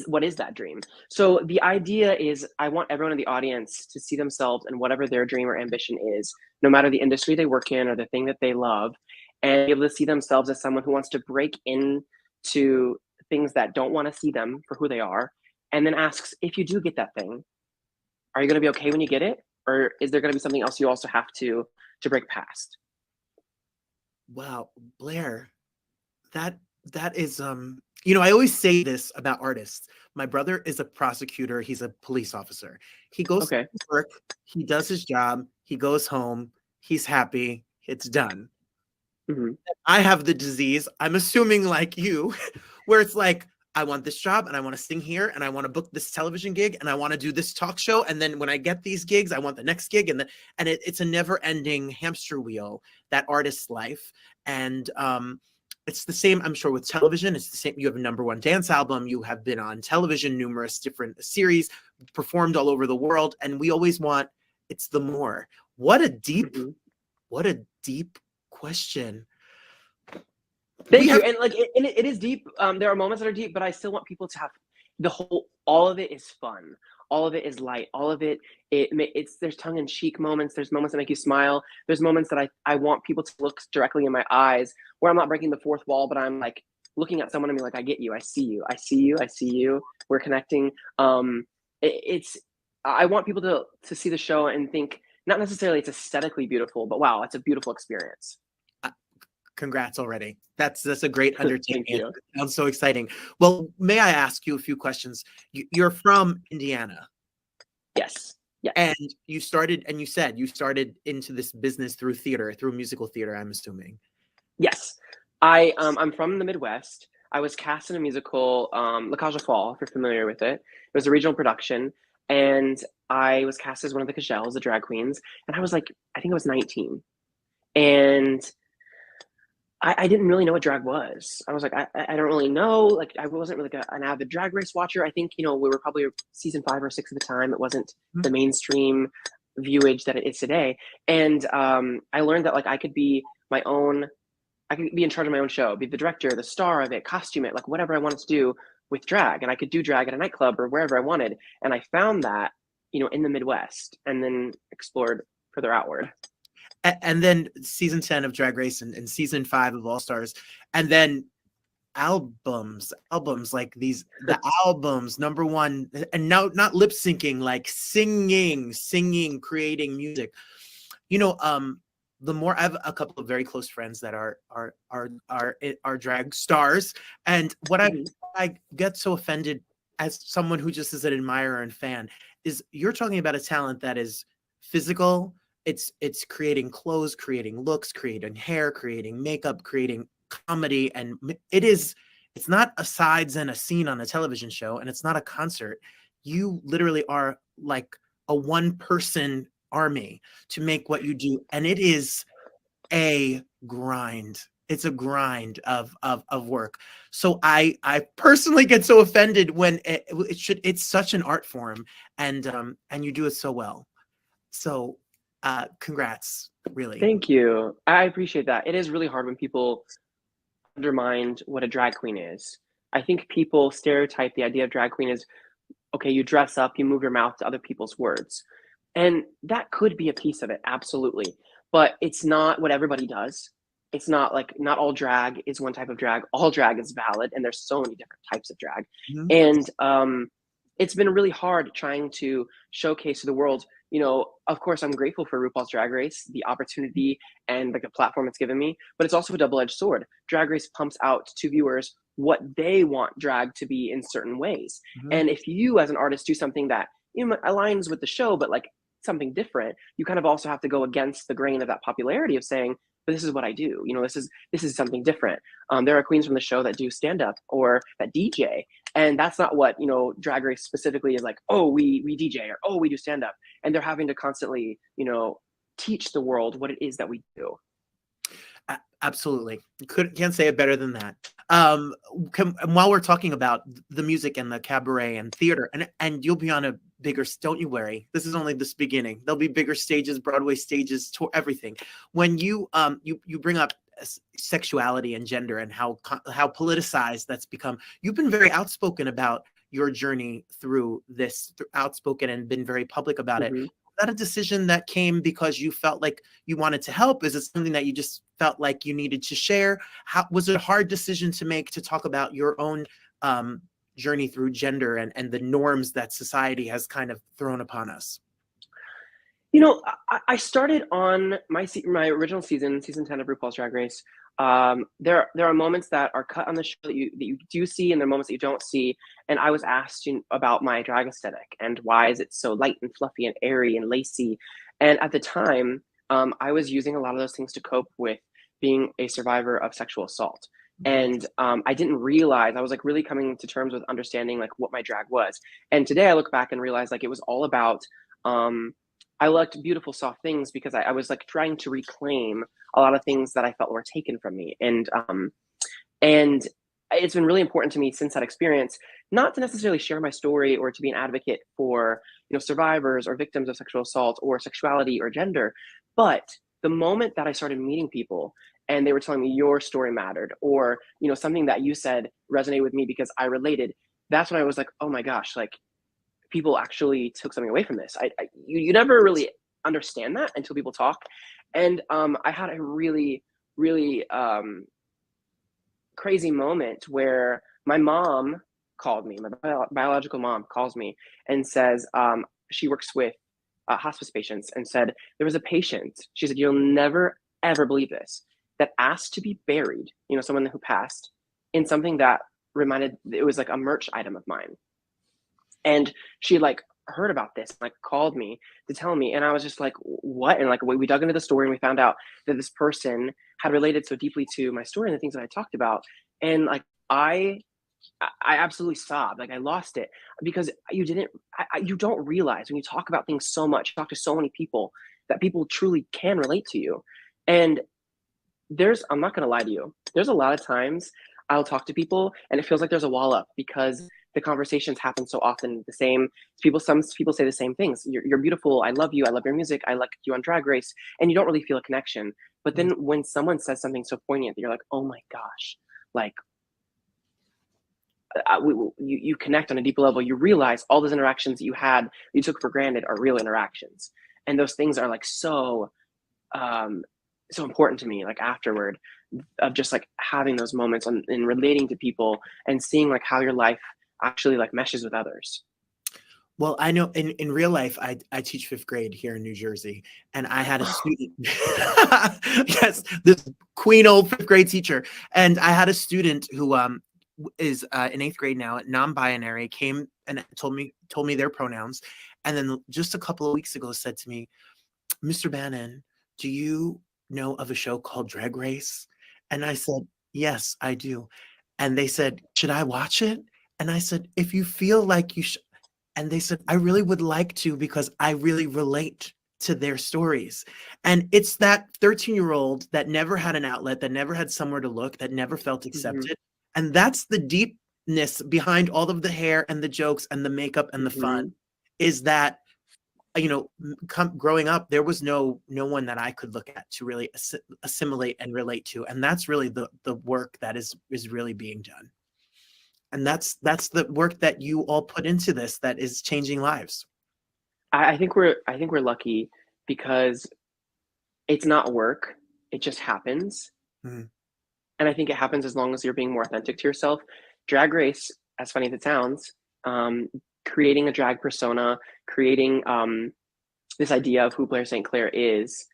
what is that dream? So the idea is, I want everyone in the audience to see themselves in whatever their dream or ambition is, no matter the industry they work in or the thing that they love, and be able to see themselves as someone who wants to break into things that don't want to see them for who they are, and then asks, if you do get that thing, are you going to be okay when you get it? Or is there going to be something else you also have to break past? Wow, Blair, that that is I always say this about artists. My brother is a prosecutor, he's a police officer. He goes to Okay. work, he does his job, he goes home, he's happy, it's done. Hmm. I have the disease, I'm assuming like you, where it's like, I want this job and I want to sing here and I want to book this television gig and I want to do this talk show. And then when I get these gigs, I want the next gig. It's a never ending hamster wheel, that artist's life. And it's the same, I'm sure, with television. It's the same. You have a number one dance album. You have been on television, numerous different series, performed all over the world. And we always want, it's the more. What a deep, Hmm. what a deep question. Thank We you. have And like it is deep. There are moments that are deep, but I still want people to have all of it is fun. All of it is light. All of it, there's tongue in cheek moments. There's moments that make you smile. There's moments that I want people to look directly in my eyes, where I'm not breaking the fourth wall, but I'm like looking at someone and be like, I get you. I see you. I see you. I see you. We're connecting. It's I want people to see the show and think not necessarily it's aesthetically beautiful, but wow, it's a beautiful experience. Congrats already. That's a great undertaking. Thank you. It sounds so exciting. Well, may I ask you a few questions? You're from Indiana, Yes. Yes. and you said you started into this business through theater, through musical theater, I'm assuming. Yes. I'm from the Midwest. I was cast in a musical, La Cage aux Folles, if you're familiar with it. It was a regional production, and I was cast as one of the Cagelles, the drag queens, and I was like, I think I was 19. And I didn't really know what drag was. I was like, I don't really know. Like, I wasn't really an avid drag race watcher. I think, we were probably season 5 or 6 at the time. It wasn't the mainstream viewage that it is today. And I learned that like I could be in charge of my own show, be the director, the star of it, costume it, like whatever I wanted to do with drag. And I could do drag at a nightclub or wherever I wanted. And I found that, in the Midwest, and then explored further outward. And then season 10 of Drag Race and season 5 of All Stars, and then albums like these, the albums, number one, and now not lip syncing, like singing, creating music. The more, I have a couple of very close friends that are drag stars, and what I get so offended as someone who just is an admirer and fan is you're talking about a talent that is physical. It's creating clothes, creating looks, creating hair, creating makeup, creating comedy, and it's not a sides and a scene on a television show, and it's not a concert. You literally are like a one-person army to make what you do, and it is a grind. It's a grind of work. So I personally get so offended when it's such an art form, and you do it so well. So congrats, really. Thank you. I appreciate that. It is really hard when people undermine what a drag queen is. I think people stereotype the idea of drag queen as, okay, you dress up, you move your mouth to other people's words. And that could be a piece of it, absolutely. But it's not what everybody does. It's not like, not all drag is one type of drag. All drag is valid, and there's so many different types of drag. And it's been really hard trying to showcase to the world, of course, I'm grateful for RuPaul's Drag Race, the opportunity and like the platform it's given me, but it's also a double-edged sword. Drag Race pumps out to viewers what they want drag to be in certain ways. And if you as an artist do something that aligns with the show, but like something different, you kind of also have to go against the grain of that popularity of saying, but this is what I do. This is something different. There are queens from the show that do stand up or that DJ, and that's not what Drag Race specifically is like. Oh, we DJ, or oh, we do stand up, and they're having to constantly teach the world what it is that we do. Absolutely, can't say it better than that. While we're talking about the music and the cabaret and theater, and you'll be on a bigger, don't you worry, this is only this beginning. There'll be bigger stages, Broadway stages, tour, everything. When you bring up sexuality and gender and how politicized that's become, you've been very outspoken about your journey through this, outspoken and been very public about it. Was that a decision that came because you felt like you wanted to help? Is it something that you just felt like you needed to share? How was it a hard decision to make, to talk about your own journey through gender and the norms that society has kind of thrown upon us? I started on my original season 10 of RuPaul's Drag Race. There are moments that are cut on the show that you do see, and there are moments that you don't see. And I was asked about my drag aesthetic and why is it so light and fluffy and airy and lacy. And at the time, I was using a lot of those things to cope with being a survivor of sexual assault. And I didn't realize, I was like really coming to terms with understanding like what my drag was. And today I look back and realize like it was all about I liked beautiful, soft things because I was like trying to reclaim a lot of things that I felt were taken from me. And it's been really important to me since that experience, not to necessarily share my story or to be an advocate for, survivors or victims of sexual assault or sexuality or gender. But the moment that I started meeting people and they were telling me your story mattered, or, something that you said resonated with me because I related, that's when I was like, oh my gosh, like, people actually took something away from this. You never really understand that until people talk. And I had a really, really crazy moment where my mom called me, my biological mom calls me and says she works with hospice patients, and said there was a patient, she said, you'll never, ever believe this, that asked to be buried, someone who passed, in something that it was like a merch item of mine. And she like heard about this, like called me to tell me. And I was just like, what? And like, we dug into the story and we found out that this person had related so deeply to my story and the things that I talked about. And like, I absolutely sobbed. Like I lost it because you don't realize when you talk about things so much, you talk to so many people, that people truly can relate to you. And I'm not going to lie to you, there's a lot of times I'll talk to people and it feels like there's a wall up because the conversations happen so often the same. Some people say the same things. You're beautiful. I love you. I love your music. I like you on Drag Race. And you don't really feel a connection. But then when someone says something so poignant that you're like, oh my gosh, like you connect on a deeper level. You realize all those interactions that you took for granted are real interactions. And those things are like so important to me, like afterward, of just like having those moments and relating to people and seeing like how your life actually like meshes with others. Well, I know in real life, I teach 5th grade here in New Jersey, and I had a student, yes, this queen old 5th grade teacher. And I had a student who is in 8th grade now, non-binary, came and told me their pronouns. And then just a couple of weeks ago said to me, Mr. Bannon, do you know of a show called Drag Race? And I said, yes, I do. And they said, should I watch it? And I said, if you feel like you should. And they said, I really would like to because I really relate to their stories. And it's that 13-year-old that never had an outlet, that never had somewhere to look, that never felt accepted. Mm-hmm. And that's the deepness behind all of the hair and the jokes and the makeup and the fun, is that, growing up, there was no one that I could look at to really assimilate and relate to. And that's really the work that is really being done. And that's the work that you all put into this that is changing lives. I think we're lucky because it's not work. It just happens. Mm-hmm. And I think it happens as long as you're being more authentic to yourself. Drag Race, as funny as it sounds, creating a drag persona, creating this idea of who Blair St. Clair is,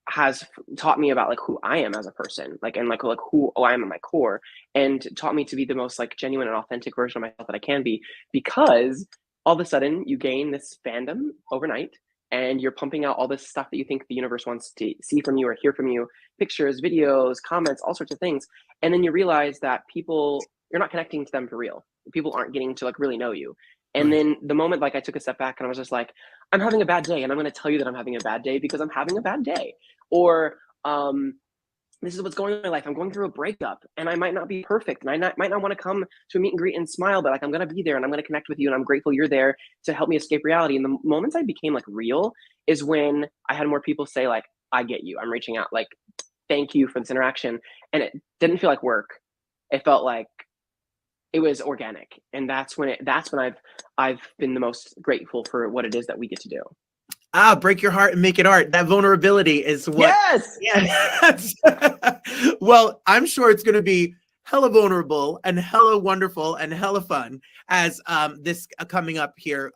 has taught me about like who I am as a person, like, and like who I am at my core, and taught me to be the most like genuine and authentic version of myself that I can be, because all of a sudden you gain this fandom overnight and you're pumping out all this stuff that you think the universe wants to see from you or hear from you, pictures, videos, comments, all sorts of things. And then you realize that you're not connecting to them for real. People aren't getting to like really know you. And then the moment like I took a step back and I was just like, I'm having a bad day, and I'm going to tell you that I'm having a bad day because I'm having a bad day. Or this is what's going on in my life. I'm going through a breakup and I might not be perfect, and I might not want to come to a meet and greet and smile, but like I'm going to be there and I'm going to connect with you, and I'm grateful you're there to help me escape reality. And the moments I became like real is when I had more people say like, I get you, I'm reaching out, like, thank you for this interaction. And it didn't feel like work. It felt like it was organic. And that's when I've been the most grateful for what it is that we get to do. Break your heart and make it art. That vulnerability is what. Yes. Yeah. Well, I'm sure it's going to be hella vulnerable and hella wonderful and hella fun as this coming up here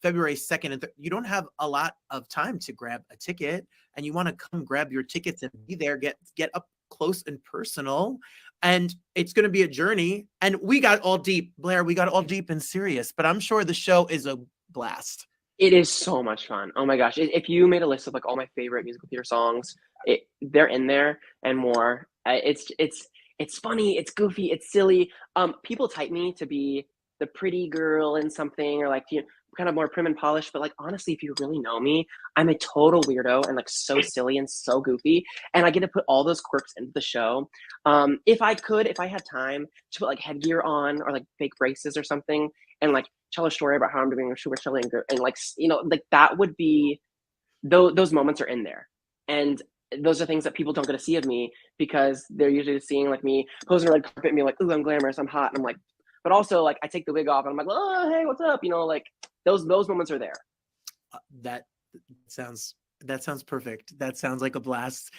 February 2nd and you don't have a lot of time to grab a ticket, and you want to come grab your tickets and be there, get up close and personal. And it's going to be a journey. And we got all deep, Blair, we got all deep and serious, but I'm sure the show is a blast. It is so much fun. Oh my gosh. If you made a list of like all my favorite musical theater songs, they're in there and more. It's funny, it's goofy, it's silly. People type me to be the pretty girl in something, or like, you know, kind of more prim and polished, but like honestly, if you really know me, I'm a total weirdo and like so silly and so goofy, and I get to put all those quirks into the show. If I had time to put like headgear on or like fake braces or something, and like tell a story about how I'm doing a super chilling, and like, you know, like that would be, those moments are in there. And those are things that people don't get to see of me, because they're usually seeing like me posing a red carpet and being like, ooh, I'm glamorous, I'm hot. And I'm like, but also like I take the wig off and I'm like, oh, hey, what's up? You know, like those moments are there. That sounds perfect. That sounds like a blast.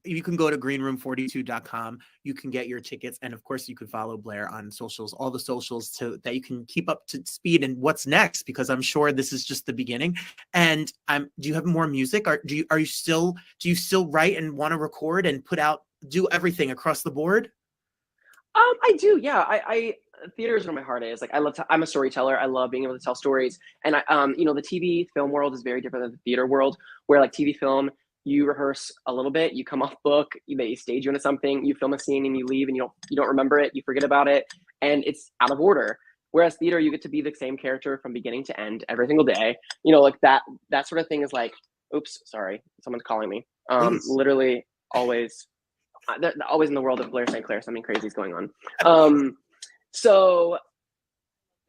You can go to greenroom42.com. You can get your tickets. And of course you can follow Blair on socials, all the socials, that you can keep up to speed and what's next, because I'm sure this is just the beginning. And do you have more music? Do you still write and want to record and do everything across the board? I do. Yeah. Theater is where my heart is. Like I'm a storyteller. I love being able to tell stories. And you know, the TV film world is very different than the theater world, where like TV film, you rehearse a little bit, you come off book, they stage you into something, you film a scene and you leave and you don't remember it, you forget about it, and it's out of order. Whereas theater, you get to be the same character from beginning to end every single day. You know, like that sort of thing is like, oops, sorry, someone's calling me. Literally always, they're always in the world of Blair St. Clair, something crazy is going on. So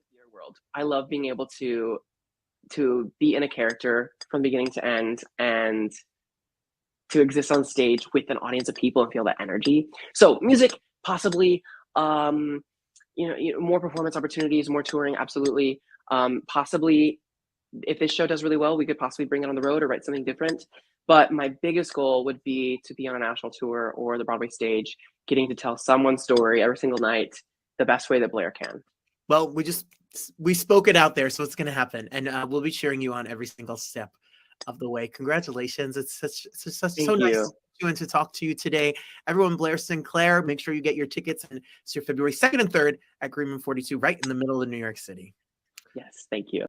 theater world, I love being able to be in a character from beginning to end, and to exist on stage with an audience of people and feel that energy. So music, possibly, you know, more performance opportunities, more touring, absolutely. Possibly, if this show does really well, we could possibly bring it on the road or write something different. But my biggest goal would be to be on a national tour or the Broadway stage, getting to tell someone's story every single night the best way that Blair can. Well, we spoke it out there, so it's going to happen, and we'll be cheering you on every single step of the way. Congratulations! It's so nice to meet you and to talk to you today, everyone. Blair St. Clair, make sure you get your tickets, and it's your February 2nd and 3rd at GreenRoom 42, right in the middle of New York City. Yes, thank you.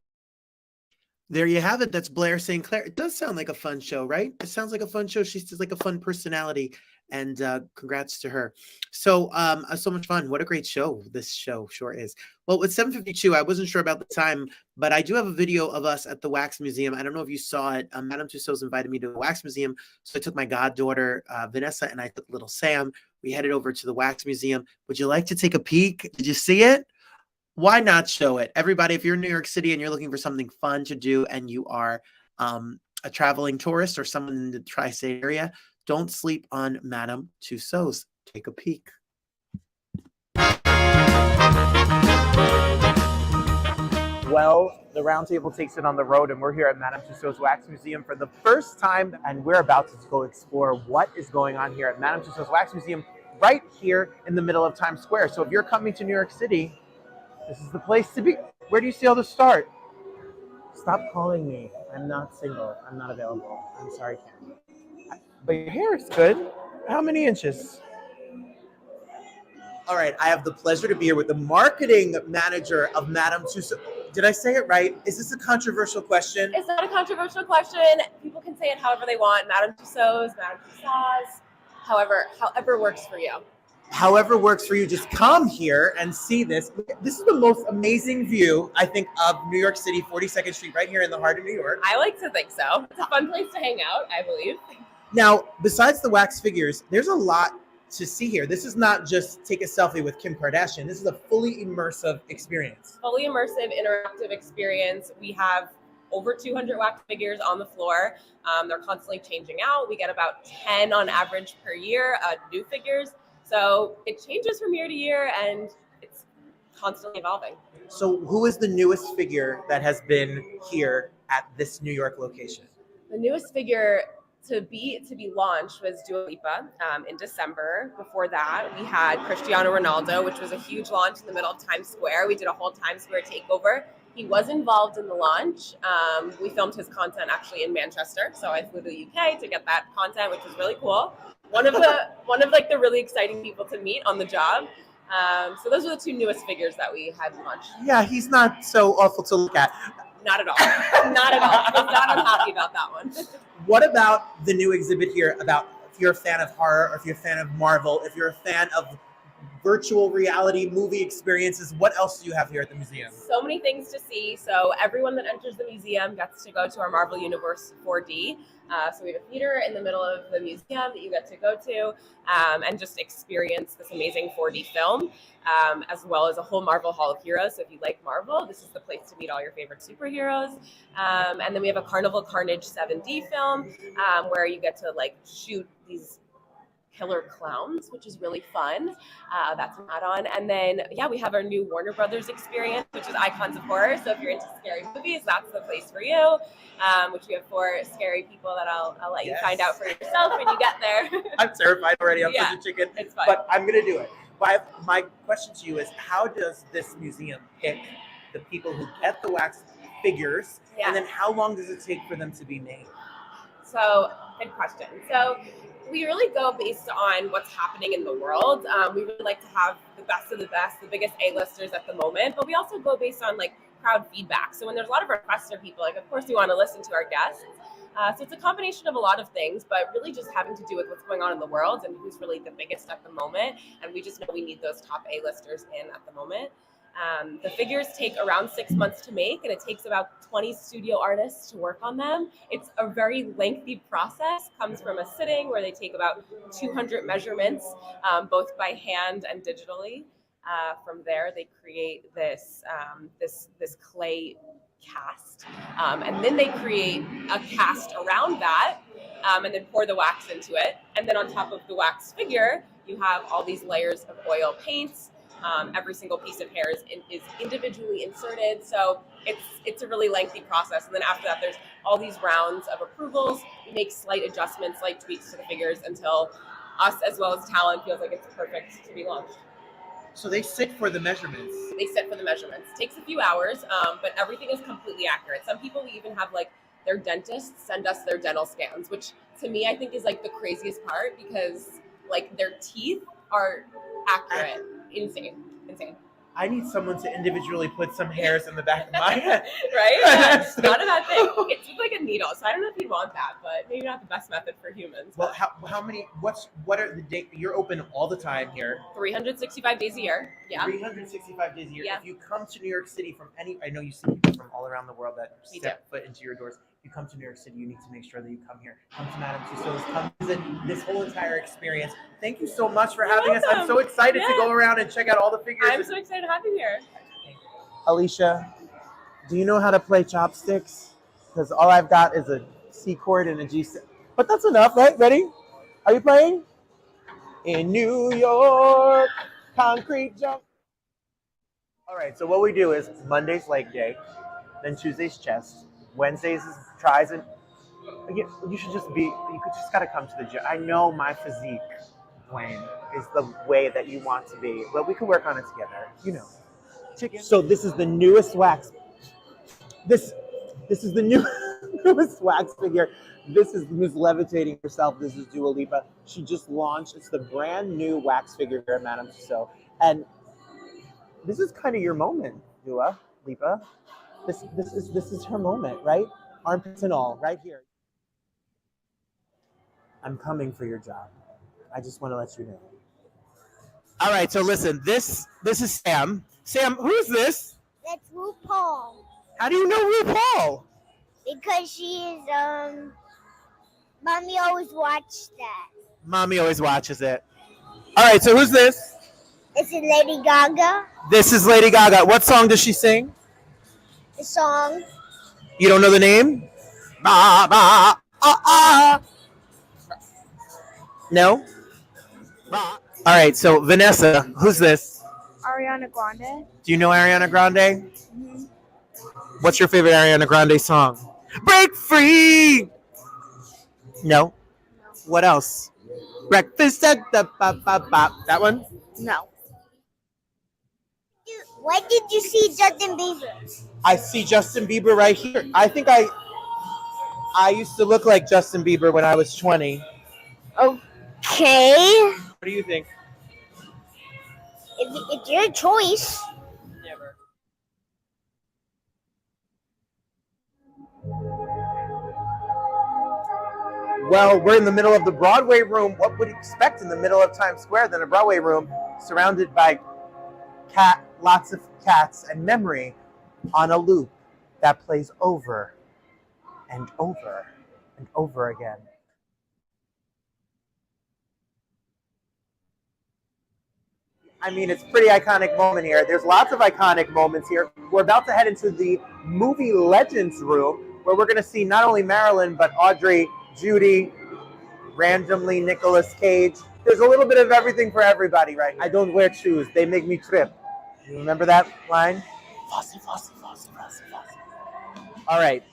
There you have it. That's Blair St. Clair. It does sound like a fun show, right? It sounds like a fun show. She's just like a fun personality, and congrats to her. So so much fun. What a great show this show sure is. Well, it's 7:52. I wasn't sure about the time, but I do have a video of us at the Wax Museum. I don't know if you saw it. Madame Tussauds invited me to the Wax Museum, so I took my goddaughter Vanessa, and I took little Sam. We headed over to the Wax Museum. Would you like to take a peek? Did you see it? Why not show it? Everybody, if you're in New York City and you're looking for something fun to do, and you are a traveling tourist or someone in the tri-state area, don't sleep on Madame Tussauds. Take a peek. Well, the Roundtable takes it on the road, and we're here at Madame Tussauds Wax Museum for the first time, and we're about to go explore what is going on here at Madame Tussauds Wax Museum, right here in the middle of Times Square. So if you're coming to New York City, this is the place to be. Where do you see all the start? Stop calling me. I'm not single. I'm not available. I'm sorry, Ken. But your hair is good. How many inches? All right, I have the pleasure to be here with the marketing manager of Madame Tussauds. Did I say it right? Is this a controversial question? It's not a controversial question. People can say it however they want. Madame Tussauds, Madame Tussauds, however works for you. However works for you, just come here and see this. This is the most amazing view, I think, of New York City, 42nd Street, right here in the heart of New York. I like to think so. It's a fun place to hang out, I believe. Now, besides the wax figures, there's a lot to see here. This is not just take a selfie with Kim Kardashian. This is a fully immersive experience. Fully immersive, interactive experience. We have over 200 wax figures on the floor. They're constantly changing out. We get about 10 on average per year, new figures. So it changes from year to year, and it's constantly evolving. So who is the newest figure that has been here at this New York location? The newest figure to be launched was Dua Lipa in December. Before that, we had Cristiano Ronaldo, which was a huge launch in the middle of Times Square. We did a whole Times Square takeover. He was involved in the launch. We filmed his content actually in Manchester, so I flew to the UK to get that content, which was really cool. One of like the really exciting people to meet on the job. So those are the two newest figures that we had launched. Yeah, he's not so awful to look at. Not at all. Not at all. I was not unhappy about that one. What about the new exhibit here about if you're a fan of horror or if you're a fan of Marvel, if you're a fan of virtual reality movie experiences, what else do you have here at the museum? So many things to see. So everyone that enters the museum gets to go to our Marvel Universe 4D. So we have a theater in the middle of the museum that you get to go to and just experience this amazing 4D film, as well as a whole Marvel Hall of Heroes. So if you like Marvel, this is the place to meet all your favorite superheroes. And then we have a Carnival Carnage 7D film where you get to like shoot these killer clowns, which is really fun. That's an add-on. And then, yeah, we have our new Warner Brothers experience, which is Icons of Horror. So if you're into scary movies, that's the place for you, which we have 4 scary people that I'll let you find out for yourself when you get there. I'm terrified already. I'm such a chicken. It's fun. But I'm going to do it. My question to you is, how does this museum pick the people who get the wax figures? Yeah. And then how long does it take for them to be made? So, good question. So, we really go based on what's happening in the world. We really like to have the best of the best, the biggest A-listers at the moment, but we also go based on like crowd feedback. So when there's a lot of requests from people, like of course we want to listen to our guests. So it's a combination of a lot of things, but really just having to do with what's going on in the world and who's really the biggest at the moment. And we just know we need those top A-listers in at the moment. The figures take around 6 months to make, and it takes about 20 studio artists to work on them. It's a very lengthy process, comes from a sitting where they take about 200 measurements, both by hand and digitally. From there, they create this clay cast, and then they create a cast around that, and then pour the wax into it. And then on top of the wax figure, you have all these layers of oil paints. Every single piece of hair is individually inserted, so it's a really lengthy process. And then after that, there's all these rounds of approvals. We make slight adjustments, slight tweaks to the figures until us, as well as talent, feels like it's perfect to be launched. So they sit for the measurements. They sit for the measurements. It takes a few hours, but everything is completely accurate. Some people we even have like their dentists send us their dental scans, which to me I think is like the craziest part, because like their teeth are accurate. Insane. I need someone to individually put some hairs in the back of my head. Right? Yeah, not a bad thing. It's like a needle, so I don't know if you'd want that, but maybe not the best method for humans. Well, how many? What are the dates? You're open all the time here. 365 days a year. Yeah. 365 days a year. Yeah. If you come to New York City from I know you see people from all around the world that step foot into your doors. If you come to New York City, you need to make sure that you come here. Come to Madame Tussauds. Come visit this whole entire experience. Thank you so much for having us. I'm so excited to go around and check out all the figures. I'm so excited to have you here. Alicia, do you know how to play chopsticks? Because all I've got is a C chord and a G. But that's enough, right? Ready? Are you playing? In New York, concrete jump. All right, so what we do is Monday's leg day, then Tuesday's chest, Wednesdays is tries, and you should just just gotta come to the gym. I know my physique, Wayne, is the way that you want to be, but we can work on it together, you know. So this is the newest wax. This is the newest wax figure. This is Miss Levitating herself. This is Dua Lipa. She just launched. It's the brand new wax figure here at Madame Tussauds, and this is kind of your moment, Dua Lipa. This is her moment, right? Armpits and all, right here. I'm coming for your job. I just want to let you know. All right, so listen, this is Sam. Sam, who's this? That's RuPaul. How do you know RuPaul? Because she is, Mommy always watched that. Mommy always watches it. All right, so who's this? This is Lady Gaga. This is Lady Gaga. What song does she sing? The song. You don't know the name? Ba, ba, ah, ah. No? Ba. All right, so Vanessa, who's this? Ariana Grande. Do you know Ariana Grande? Mm-hmm. What's your favorite Ariana Grande song? Break Free! No? What else? Breakfast at the ba ba ba. That one? No. When did you see Justin Bieber? I see Justin Bieber right here. I think I used to look like Justin Bieber when I was 20. Okay. What do you think? It's your choice. Never. Well, we're in the middle of the Broadway room. What would you expect in the middle of Times Square than a Broadway room surrounded by lots of cats and memory on a loop that plays over and over and over again. I mean, it's a pretty iconic moment here. There's lots of iconic moments here. We're about to head into the movie Legends room, where we're going to see not only Marilyn, but Audrey, Judy, randomly Nicolas Cage. There's a little bit of everything for everybody, right? I don't wear shoes. They make me trip. You remember that line? Fosse, fosse, fosse, fosse, fosse. All right.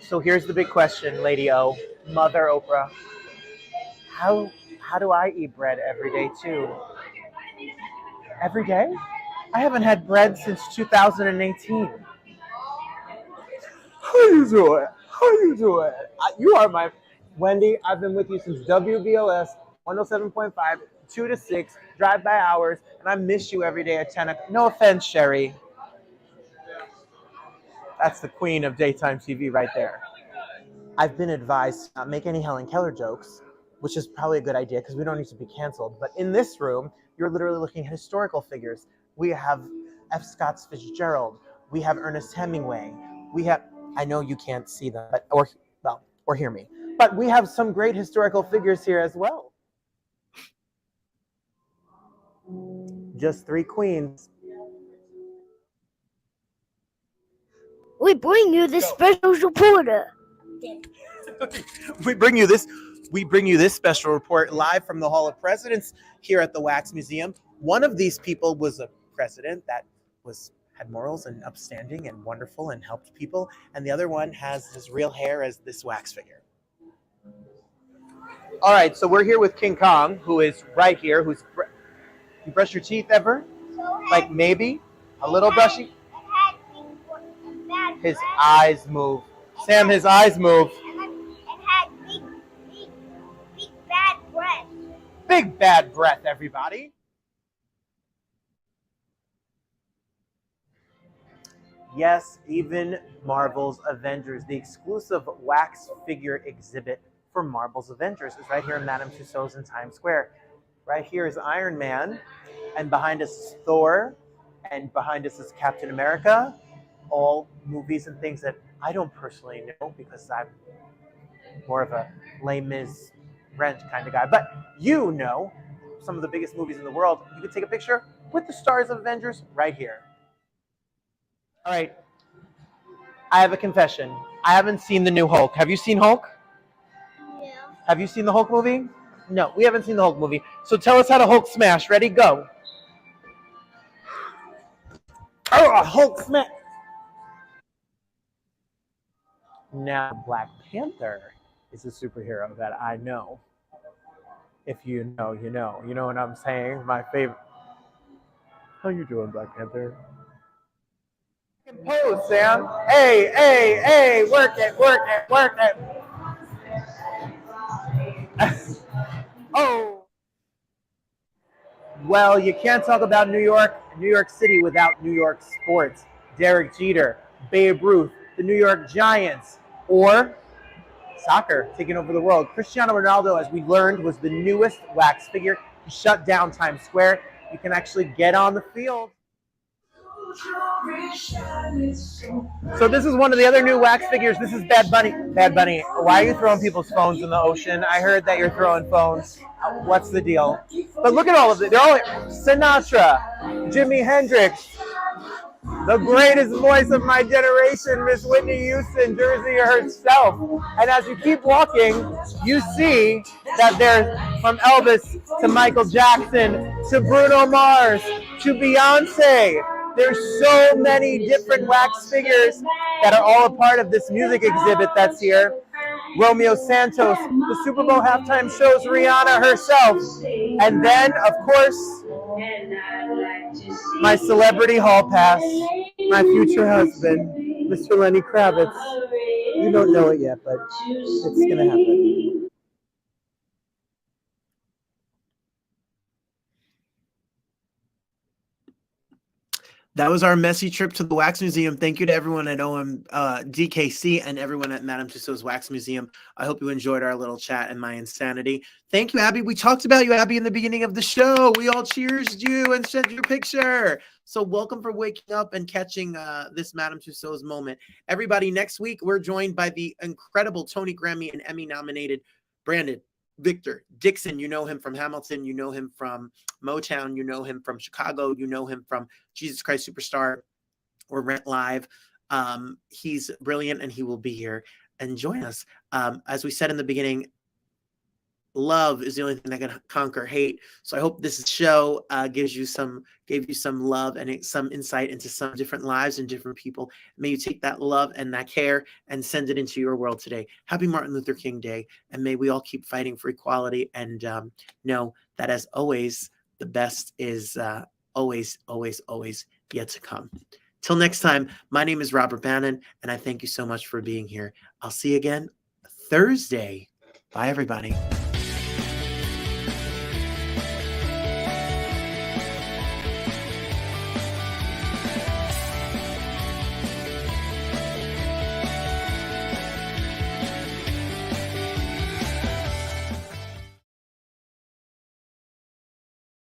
So here's the big question, Lady O, Mother Oprah. How do I eat bread every day, too? Every day? I haven't had bread since 2018. How you doing? How you doing? You are my... Wendy, I've been with you since WBOS 107.5, 2 to 6, drive-by hours, and I miss you every day at 10 o'clock. No offense, Sherry. That's the queen of daytime TV right there. I've been advised to not make any Helen Keller jokes, which is probably a good idea because we don't need to be canceled. But in this room, you're literally looking at historical figures. We have F. Scott Fitzgerald. We have Ernest Hemingway. We have, I know you can't see them, but, or hear me, but we have some great historical figures here as well. Just 3 queens. We bring you this special reporter. We bring you this special report live from the Hall of Presidents here at the Wax Museum. One of these people was a president that had morals and upstanding and wonderful and helped people, and the other one has his real hair as this wax figure. All right, so we're here with King Kong, who is right here. You brush your teeth ever? Like maybe a little brushy? His eyes move. Sam, his eyes move. It had big bad breath. Big bad breath, everybody. Yes, even Marvel's Avengers, the exclusive wax figure exhibit for Marvel's Avengers is right here in Madame Tussauds in Times Square. Right here is Iron Man, and behind us is Thor, and behind us is Captain America. All movies and things that I don't personally know because I'm more of a Les Mis rent kind of guy. But you know some of the biggest movies in the world. You can take a picture with the stars of Avengers right here. All right. I have a confession. I haven't seen the new Hulk. Have you seen Hulk? Yeah. Have you seen the Hulk movie? No, we haven't seen the Hulk movie. So tell us how to Hulk smash. Ready? Go. Oh, a Hulk smash. Now, Black Panther is a superhero that I know. If you know, you know. You know what I'm saying? My favorite. How you doing, Black Panther? Pose, Sam. Hey, hey, hey, work it, work it, work it. Oh. Well, you can't talk about New York City without New York sports. Derek Jeter, Babe Ruth, the New York Giants, or soccer taking over the world. Cristiano Ronaldo, as we learned, was the newest wax figure. He shut down Times Square. You can actually get on the field. So this is one of the other new wax figures. This is Bad Bunny. Bad Bunny, why are you throwing people's phones in the ocean? I heard that you're throwing phones. What's the deal? But look at all of it. They're all Sinatra, Jimi Hendrix, the greatest voice of my generation, Miss Whitney Houston, Jersey herself. And as you keep walking, you see that there's from Elvis to Michael Jackson to Bruno Mars to Beyonce. There's so many different wax figures that are all a part of this music exhibit that's here. Romeo Santos, the Super Bowl halftime shows Rihanna herself, and then, of course, my celebrity hall pass, my future husband, Mr. Lenny Kravitz. You don't know it yet, but it's gonna happen. That was our messy trip to the Wax Museum. Thank you to everyone at OM DKC and everyone at Madame Tussauds Wax Museum. I hope you enjoyed our little chat and my insanity. Thank you, Abby. We talked about you, Abby, in the beginning of the show. We all cheersed you and sent your picture. So welcome for waking up and catching this Madame Tussauds moment. Everybody, next week, we're joined by the incredible Tony Grammy and Emmy-nominated Brandon Victor Dixon. You know him from Hamilton. You know him from Motown. You know him from Chicago. You know him from Jesus Christ Superstar or Rent Live. He's brilliant, and he will be here and join us. As we said in the beginning, love is the only thing that can conquer hate. So I hope this show gave you some love and some insight into some different lives and different people. May you take that love and that care and send it into your world today. Happy Martin Luther King Day, and may we all keep fighting for equality and know that, as always, the best is always, always, always yet to come. Till next time, my name is Robert Bannon, and I thank you so much for being here. I'll see you again Thursday. Bye, everybody.